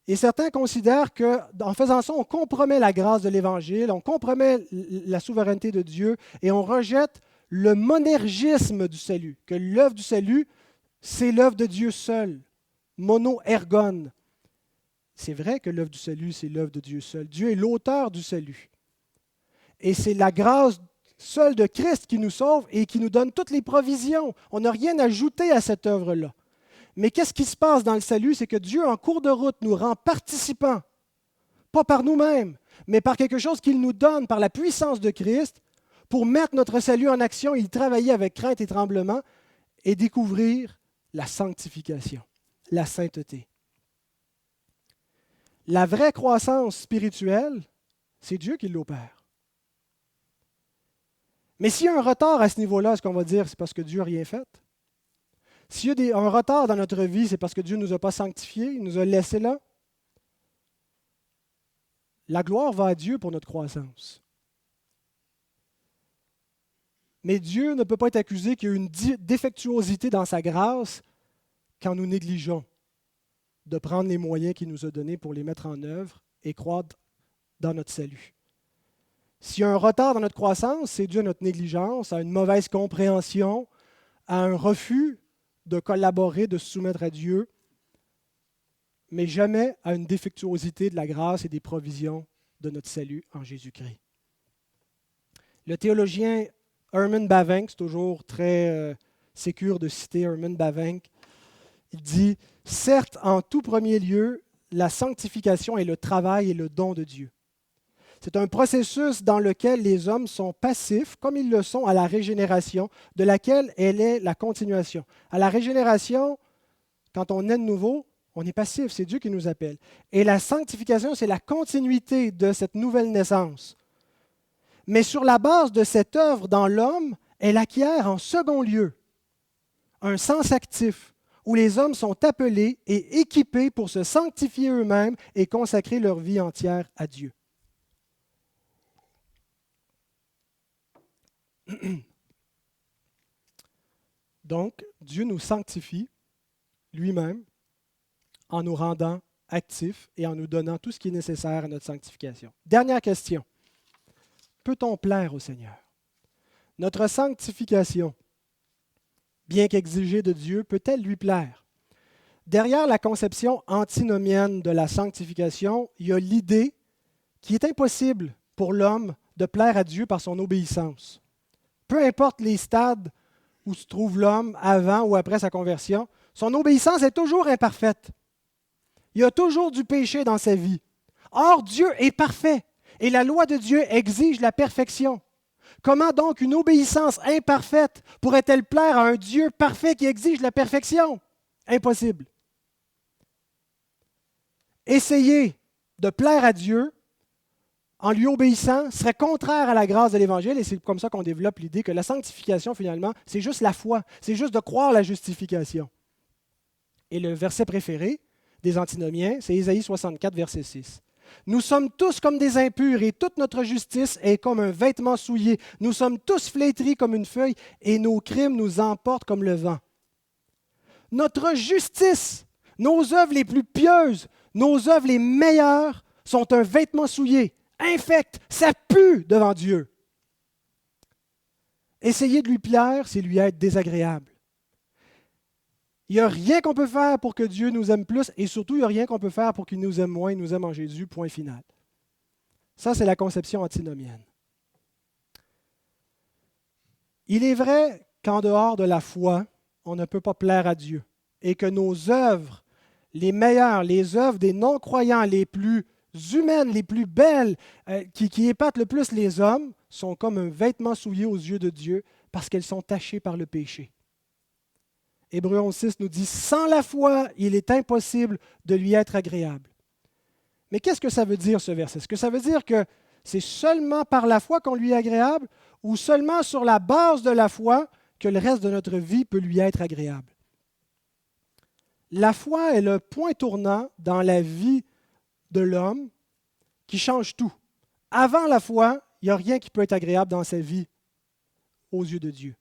Et certains considèrent qu'en faisant ça, on compromet la grâce de l'Évangile, on compromet la souveraineté de Dieu et on rejette le monergisme du salut, que l'œuvre du salut, c'est l'œuvre de Dieu seul, mono-ergon. C'est vrai que l'œuvre du salut, c'est l'œuvre de Dieu seul. Dieu est l'auteur du salut. Et c'est la grâce seule de Christ qui nous sauve et qui nous donne toutes les provisions. On n'a rien ajouté à cette œuvre-là. Mais qu'est-ce qui se passe dans le salut? C'est que Dieu, en cours de route, nous rend participants, pas par nous-mêmes, mais par quelque chose qu'il nous donne, par la puissance de Christ, pour mettre notre salut en action, il travaillait avec crainte et tremblement et découvrir la sanctification, la sainteté. La vraie croissance spirituelle, c'est Dieu qui l'opère. Mais s'il y a un retard à ce niveau-là, est-ce qu'on va dire que c'est parce que Dieu n'a rien fait? S'il y a un retard dans notre vie, c'est parce que Dieu ne nous a pas sanctifiés, il nous a laissés là? La gloire va à Dieu pour notre croissance. Mais Dieu ne peut pas être accusé qu'il y a une défectuosité dans sa grâce quand nous négligeons de prendre les moyens qu'il nous a donnés pour les mettre en œuvre et croître dans notre salut. S'il y a un retard dans notre croissance, c'est dû à notre négligence, à une mauvaise compréhension, à un refus de collaborer, de se soumettre à Dieu, mais jamais à une défectuosité de la grâce et des provisions de notre salut en Jésus-Christ. Le théologien Herman Bavinck, c'est toujours très sécure de citer Herman Bavinck, il dit « Certes, en tout premier lieu, la sanctification est le travail et le don de Dieu. C'est un processus dans lequel les hommes sont passifs, comme ils le sont à la régénération, de laquelle elle est la continuation. À la régénération, quand on est de nouveau, on est passif, c'est Dieu qui nous appelle. Et la sanctification, c'est la continuité de cette nouvelle naissance. Mais sur la base de cette œuvre dans l'homme, elle acquiert en second lieu un sens actif, où les hommes sont appelés et équipés pour se sanctifier eux-mêmes et consacrer leur vie entière à Dieu. Donc, Dieu nous sanctifie lui-même en nous rendant actifs et en nous donnant tout ce qui est nécessaire à notre sanctification. Dernière question. Peut-on plaire au Seigneur? Notre sanctification, bien qu'exigée de Dieu, peut-elle lui plaire? Derrière la conception antinomienne de la sanctification, il y a l'idée qu'il est impossible pour l'homme de plaire à Dieu par son obéissance. Peu importe les stades où se trouve l'homme avant ou après sa conversion, son obéissance est toujours imparfaite. Il y a toujours du péché dans sa vie. Or, Dieu est parfait et la loi de Dieu exige la perfection. Comment donc une obéissance imparfaite pourrait-elle plaire à un Dieu parfait qui exige la perfection? Impossible. Essayer de plaire à Dieu en lui obéissant serait contraire à la grâce de l'Évangile, et c'est comme ça qu'on développe l'idée que la sanctification, finalement, c'est juste la foi, c'est juste de croire la justification. Et le verset préféré des antinomiens, c'est Ésaïe 64, verset 6. Nous sommes tous comme des impurs et toute notre justice est comme un vêtement souillé. Nous sommes tous flétris comme une feuille et nos crimes nous emportent comme le vent. Notre justice, nos œuvres les plus pieuses, nos œuvres les meilleures sont un vêtement souillé, infect, ça pue devant Dieu. Essayer de lui plaire, c'est lui être désagréable. Il n'y a rien qu'on peut faire pour que Dieu nous aime plus et surtout, il n'y a rien qu'on peut faire pour qu'il nous aime moins, il nous aime en Jésus, point final. Ça, c'est la conception antinomienne. Il est vrai qu'en dehors de la foi, on ne peut pas plaire à Dieu et que nos œuvres, les meilleures, les œuvres des non-croyants les plus humaines, les plus belles, qui épatent le plus les hommes, sont comme un vêtement souillé aux yeux de Dieu parce qu'elles sont tachées par le péché. Hébreux 11.6 nous dit « Sans la foi, il est impossible de lui être agréable. » Mais qu'est-ce que ça veut dire, ce verset? Est-ce que ça veut dire que c'est seulement par la foi qu'on lui est agréable ou seulement sur la base de la foi que le reste de notre vie peut lui être agréable? La foi est le point tournant dans la vie de l'homme qui change tout. Avant la foi, il n'y a rien qui peut être agréable dans sa vie aux yeux de Dieu.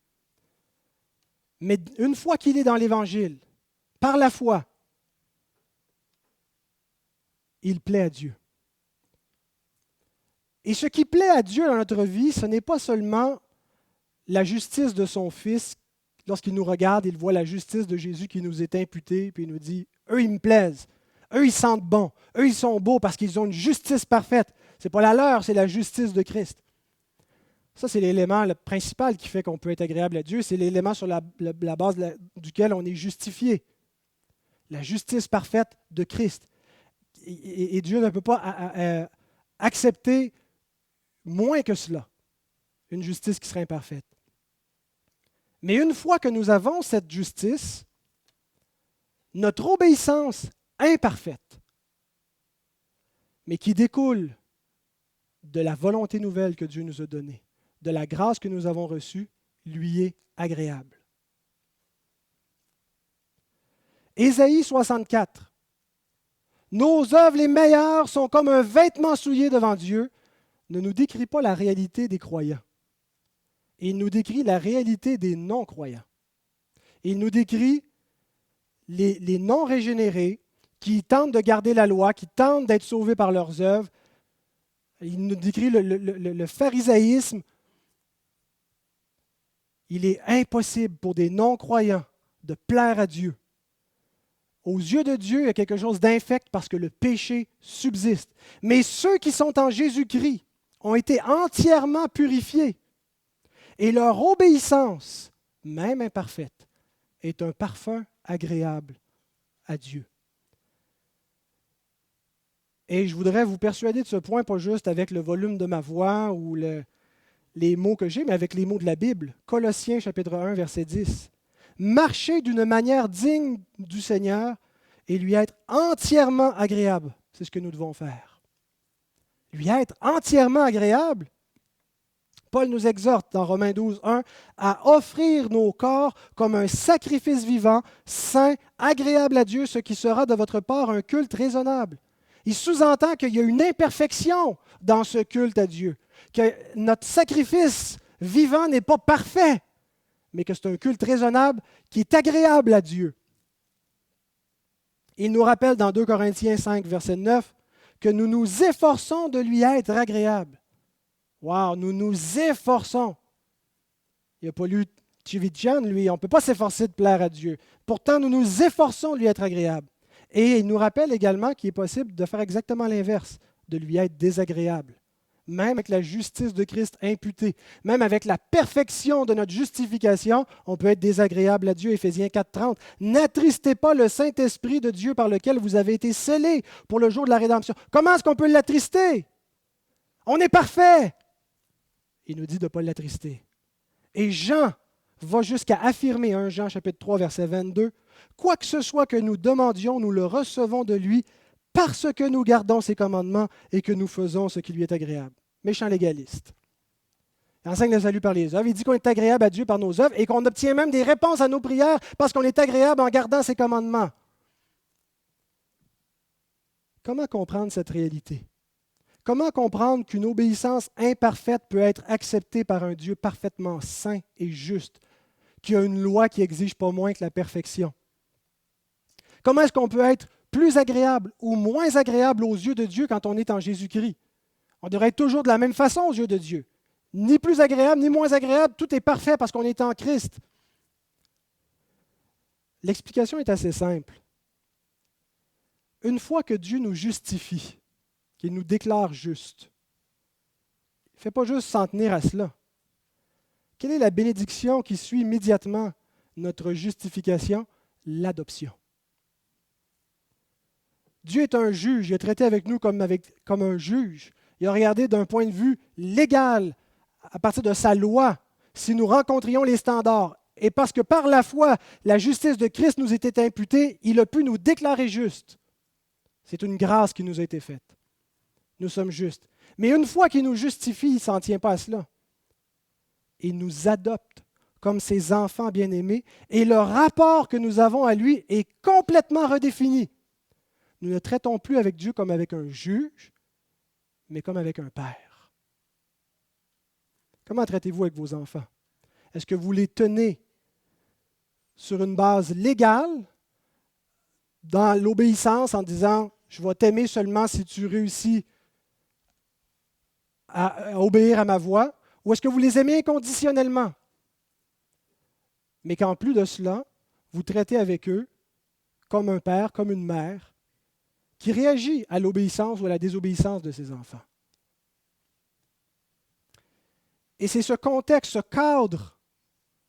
Mais une fois qu'il est dans l'Évangile, par la foi, il plaît à Dieu. Et ce qui plaît à Dieu dans notre vie, ce n'est pas seulement la justice de son Fils. Lorsqu'il nous regarde, il voit la justice de Jésus qui nous est imputée, puis il nous dit, « Eux, ils me plaisent. Eux, ils sentent bon. Eux, ils sont beaux parce qu'ils ont une justice parfaite. Ce n'est pas la leur, c'est la justice de Christ. » Ça, c'est l'élément principal qui fait qu'on peut être agréable à Dieu. C'est l'élément sur la base duquel on est justifié. La justice parfaite de Christ. Et Dieu ne peut pas accepter moins que cela. une justice qui serait imparfaite. Mais une fois que nous avons cette justice, notre obéissance imparfaite, mais qui découle de la volonté nouvelle que Dieu nous a donnée, de la grâce que nous avons reçue, lui est agréable. Ésaïe 64. Nos œuvres les meilleures sont comme un vêtement souillé devant Dieu, ne nous décrit pas la réalité des croyants. Il nous décrit la réalité des non-croyants. Il nous décrit les non-régénérés qui tentent de garder la loi, qui tentent d'être sauvés par leurs œuvres. Il nous décrit le pharisaïsme. Il est impossible pour des non-croyants de plaire à Dieu. Aux yeux de Dieu, il y a quelque chose d'infect parce que le péché subsiste. Mais ceux qui sont en Jésus-Christ ont été entièrement purifiés. Et leur obéissance, même imparfaite, est un parfum agréable à Dieu. Et je voudrais vous persuader de ce point, pas juste avec le volume de ma voix ou les mots que j'ai, mais avec les mots de la Bible. Colossiens chapitre 1, verset 10. Marcher d'une manière digne du Seigneur et lui être entièrement agréable. C'est ce que nous devons faire. Lui être entièrement agréable. Paul nous exhorte dans Romains 12, 1 à offrir nos corps comme un sacrifice vivant, saint, agréable à Dieu, ce qui sera de votre part un culte raisonnable. Il sous-entend qu'il y a une imperfection dans ce culte à Dieu, que notre sacrifice vivant n'est pas parfait, mais que c'est un culte raisonnable qui est agréable à Dieu. Il nous rappelle dans 2 Corinthiens 5, verset 9, que nous nous efforçons de lui être agréable. Wow, nous nous efforçons. Il n'a pas lu Tchivitchan, lui. On ne peut pas s'efforcer de plaire à Dieu. Pourtant, nous nous efforçons de lui être agréable. Et il nous rappelle également qu'il est possible de faire exactement l'inverse, de lui être désagréable. Même avec la justice de Christ imputée, même avec la perfection de notre justification, on peut être désagréable à Dieu. Éphésiens 4,30. N'attristez pas le Saint-Esprit de Dieu par lequel vous avez été scellés pour le jour de la rédemption. Comment est-ce qu'on peut l'attrister? On est parfait. Il nous dit de ne pas l'attrister. Et Jean va jusqu'à affirmer, 1 Jean chapitre 3, verset 22, « Quoi que ce soit que nous demandions, nous le recevons de lui parce que nous gardons ses commandements et que nous faisons ce qui lui est agréable. » Méchant légaliste. Il enseigne le salut par les œuvres. Il dit qu'on est agréable à Dieu par nos œuvres et qu'on obtient même des réponses à nos prières parce qu'on est agréable en gardant ses commandements. Comment comprendre cette réalité? Comment comprendre qu'une obéissance imparfaite peut être acceptée par un Dieu parfaitement saint et juste, qui a une loi qui n'exige pas moins que la perfection? Comment est-ce qu'on peut être plus agréable ou moins agréable aux yeux de Dieu quand on est en Jésus-Christ? On devrait être toujours de la même façon aux yeux de Dieu. Ni plus agréable, ni moins agréable, tout est parfait parce qu'on est en Christ. L'explication est assez simple. Une fois que Dieu nous justifie, qu'il nous déclare justes, il ne fait pas juste s'en tenir à cela. Quelle est la bénédiction qui suit immédiatement notre justification? L'adoption. Dieu est un juge, il a traité avec nous comme un juge. Il a regardé d'un point de vue légal, à partir de sa loi, si nous rencontrions les standards. Et parce que par la foi, la justice de Christ nous était imputée, il a pu nous déclarer justes. C'est une grâce qui nous a été faite. Nous sommes justes. Mais une fois qu'il nous justifie, il ne s'en tient pas à cela. Il nous adopte comme ses enfants bien-aimés et le rapport que nous avons à lui est complètement redéfini. Nous ne traitons plus avec Dieu comme avec un juge, mais comme avec un père. Comment traitez-vous avec vos enfants? Est-ce que vous les tenez sur une base légale, dans l'obéissance, en disant « Je vais t'aimer seulement si tu réussis à obéir à ma voix », ou est-ce que vous les aimez inconditionnellement, mais qu'en plus de cela, vous traitez avec eux comme un père, comme une mère, qui réagit à l'obéissance ou à la désobéissance de ses enfants? Et c'est ce contexte, ce cadre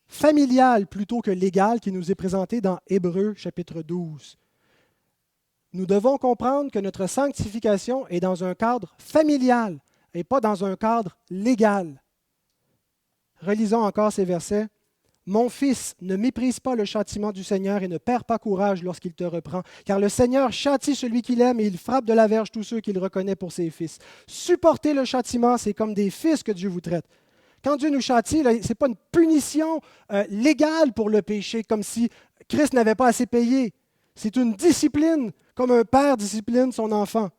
familial plutôt que légal qui nous est présenté dans Hébreux chapitre 12. Nous devons comprendre que notre sanctification est dans un cadre familial et pas dans un cadre légal. Relisons encore ces versets. Mon fils, ne méprise pas le châtiment du Seigneur et ne perds pas courage lorsqu'il te reprend, car le Seigneur châtie celui qu'il aime et il frappe de la verge tous ceux qu'il reconnaît pour ses fils. Supporter le châtiment, c'est comme des fils que Dieu vous traite. Quand Dieu nous châtie, ce n'est pas une punition légale pour le péché, comme si Christ n'avait pas assez payé. C'est une discipline, comme un père discipline son enfant.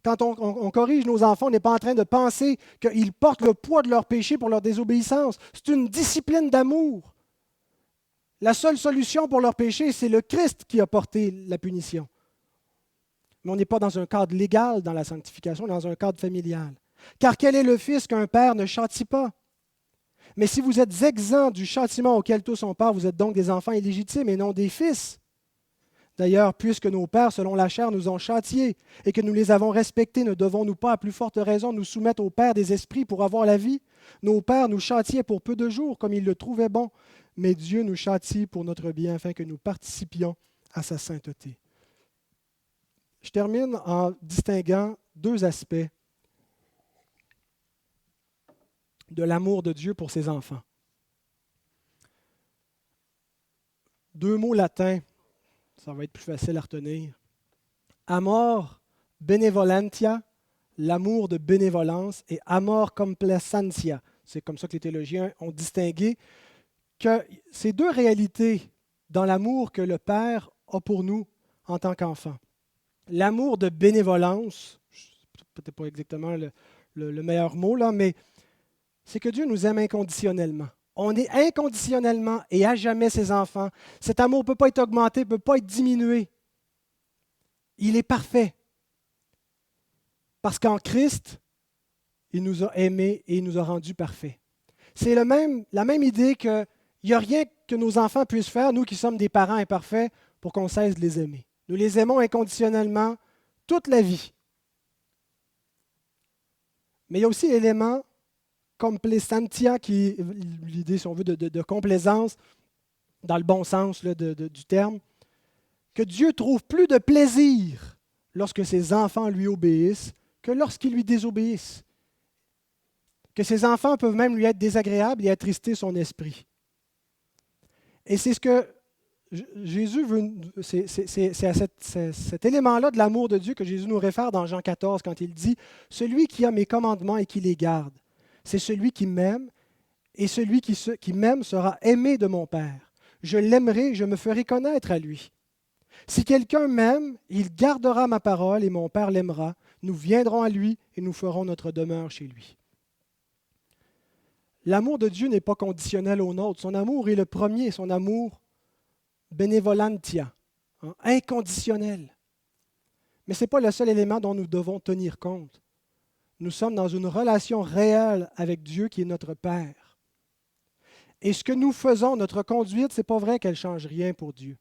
Quand on corrige nos enfants, on n'est pas en train de penser qu'ils portent le poids de leur péché pour leur désobéissance. C'est une discipline d'amour. La seule solution pour leur péché, c'est le Christ qui a porté la punition. Mais on n'est pas dans un cadre légal dans la sanctification, on est dans un cadre familial. Car quel est le fils qu'un père ne châtie pas? Mais si vous êtes exempts du châtiment auquel tous ont part, vous êtes donc des enfants illégitimes et non des fils. D'ailleurs, puisque nos pères, selon la chair, nous ont châtiés et que nous les avons respectés, ne devons-nous pas, à plus forte raison, nous soumettre au Père des esprits pour avoir la vie? Nos pères nous châtiaient pour peu de jours, comme ils le trouvaient bon, mais Dieu nous châtie pour notre bien, afin que nous participions à sa sainteté. Je termine en distinguant deux aspects de l'amour de Dieu pour ses enfants. Deux mots latins. Ça va être plus facile à retenir. Amor benevolentia, l'amour de bénévolence, et amor complacentia. C'est comme ça que les théologiens ont distingué que ces deux réalités dans l'amour que le Père a pour nous en tant qu'enfants. L'amour de bénévolence, peut-être pas exactement le meilleur mot là, mais c'est que Dieu nous aime inconditionnellement. On est inconditionnellement et à jamais ses enfants. Cet amour ne peut pas être augmenté, ne peut pas être diminué. Il est parfait. Parce qu'en Christ, il nous a aimés et il nous a rendus parfaits. C'est la même idée qu'il n'y a rien que nos enfants puissent faire, nous qui sommes des parents imparfaits, pour qu'on cesse de les aimer. Nous les aimons inconditionnellement toute la vie. Mais il y a aussi l'élément complacentia, qui est l'idée, si on veut, de complaisance, dans le bon sens là, du terme, que Dieu trouve plus de plaisir lorsque ses enfants lui obéissent que lorsqu'ils lui désobéissent. Que ses enfants peuvent même lui être désagréables et attrister son esprit. Et c'est ce que Jésus veut, c'est à cet élément-là de l'amour de Dieu que Jésus nous réfère dans Jean 14 quand il dit « Celui qui a mes commandements et qui les garde, c'est celui qui m'aime, et celui qui m'aime sera aimé de mon Père. Je l'aimerai, je me ferai connaître à lui. Si quelqu'un m'aime, il gardera ma parole, et mon Père l'aimera. Nous viendrons à lui, et nous ferons notre demeure chez lui. » L'amour de Dieu n'est pas conditionnel au nôtre. Son amour est le premier, son amour benevolentia, inconditionnel. Mais ce n'est pas le seul élément dont nous devons tenir compte. Nous sommes dans une relation réelle avec Dieu qui est notre Père. Et ce que nous faisons, notre conduite, ce n'est pas vrai qu'elle ne change rien pour Dieu.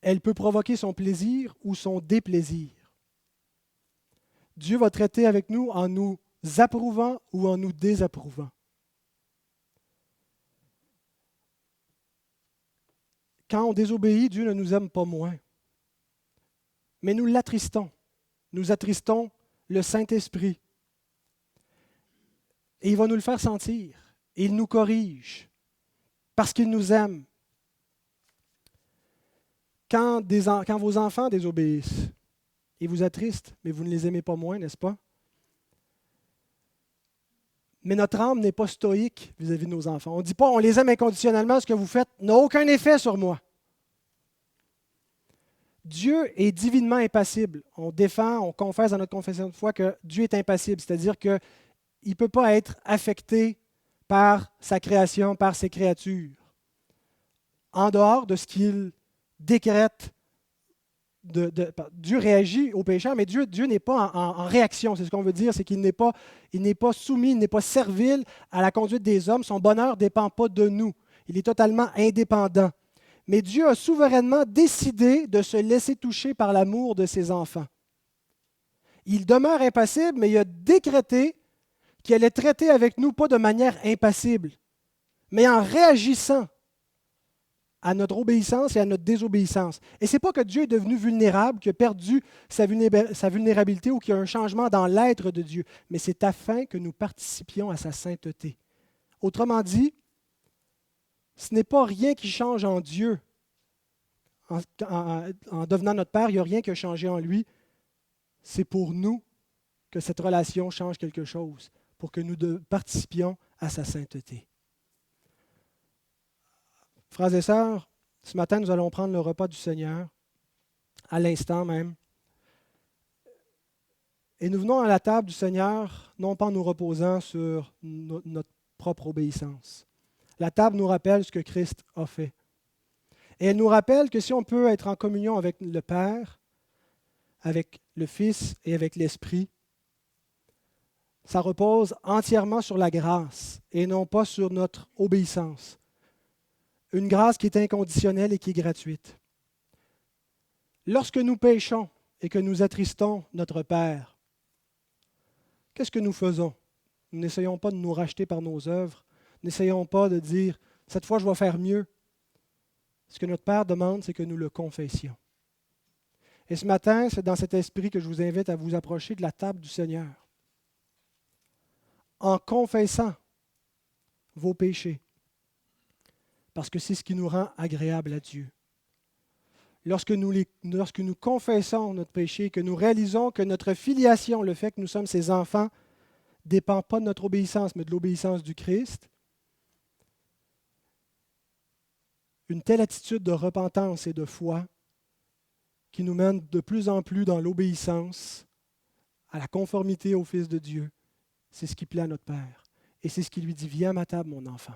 Elle peut provoquer son plaisir ou son déplaisir. Dieu va traiter avec nous en nous approuvant ou en nous désapprouvant. Quand on désobéit, Dieu ne nous aime pas moins. Mais nous l'attristons. Nous attristons le Saint-Esprit. Et il va nous le faire sentir. Et il nous corrige. Parce qu'il nous aime. Quand vos enfants désobéissent, ils vous attristent, mais vous ne les aimez pas moins, n'est-ce pas? Mais notre âme n'est pas stoïque vis-à-vis de nos enfants. On ne dit pas, on les aime inconditionnellement, ce que vous faites n'a aucun effet sur moi. Dieu est divinement impassible. On défend, on confesse dans notre confession de foi que Dieu est impassible, c'est-à-dire qu'il ne peut pas être affecté par sa création, par ses créatures, en dehors de ce qu'il décrète. Dieu réagit au pécheur, mais Dieu n'est pas en réaction. C'est ce qu'on veut dire, c'est qu'il n'est pas soumis, il n'est pas servile à la conduite des hommes. Son bonheur ne dépend pas de nous. Il est totalement indépendant. Mais Dieu a souverainement décidé de se laisser toucher par l'amour de ses enfants. Il demeure impassible, mais il a décrété qu'il allait traiter avec nous pas de manière impassible, mais en réagissant à notre obéissance et à notre désobéissance. Et ce n'est pas que Dieu est devenu vulnérable, qu'il a perdu sa vulnérabilité ou qu'il y a un changement dans l'être de Dieu, mais c'est afin que nous participions à sa sainteté. Autrement dit, ce n'est pas rien qui change en Dieu. En devenant notre Père, il n'y a rien qui a changé en lui. C'est pour nous que cette relation change quelque chose, pour que nous participions à sa sainteté. Frères et sœurs, ce matin, nous allons prendre le repas du Seigneur, à l'instant même. Et nous venons à la table du Seigneur, non pas en nous reposant sur notre propre obéissance. La table nous rappelle ce que Christ a fait. Et elle nous rappelle que si on peut être en communion avec le Père, avec le Fils et avec l'Esprit, ça repose entièrement sur la grâce et non pas sur notre obéissance. Une grâce qui est inconditionnelle et qui est gratuite. Lorsque nous péchons et que nous attristons notre Père, qu'est-ce que nous faisons? Nous n'essayons pas de nous racheter par nos œuvres. N'essayons pas de dire « cette fois, je vais faire mieux ». Ce que notre Père demande, c'est que nous le confessions. Et ce matin, c'est dans cet esprit que je vous invite à vous approcher de la table du Seigneur. En confessant vos péchés, parce que c'est ce qui nous rend agréable à Dieu. Lorsque nous confessons notre péché, que nous réalisons que notre filiation, le fait que nous sommes ses enfants, ne dépend pas de notre obéissance, mais de l'obéissance du Christ, une telle attitude de repentance et de foi qui nous mène de plus en plus dans l'obéissance, à la conformité au Fils de Dieu, c'est ce qui plaît à notre Père. Et c'est ce qui lui dit, viens à ma table, mon enfant.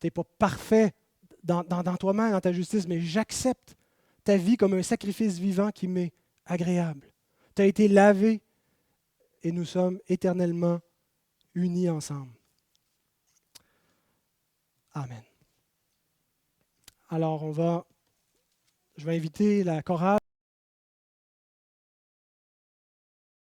Tu n'es pas parfait dans toi-même, dans ta justice, mais j'accepte ta vie comme un sacrifice vivant qui m'est agréable. Tu as été lavé et nous sommes éternellement unis ensemble. Amen. Alors, je vais inviter la chorale.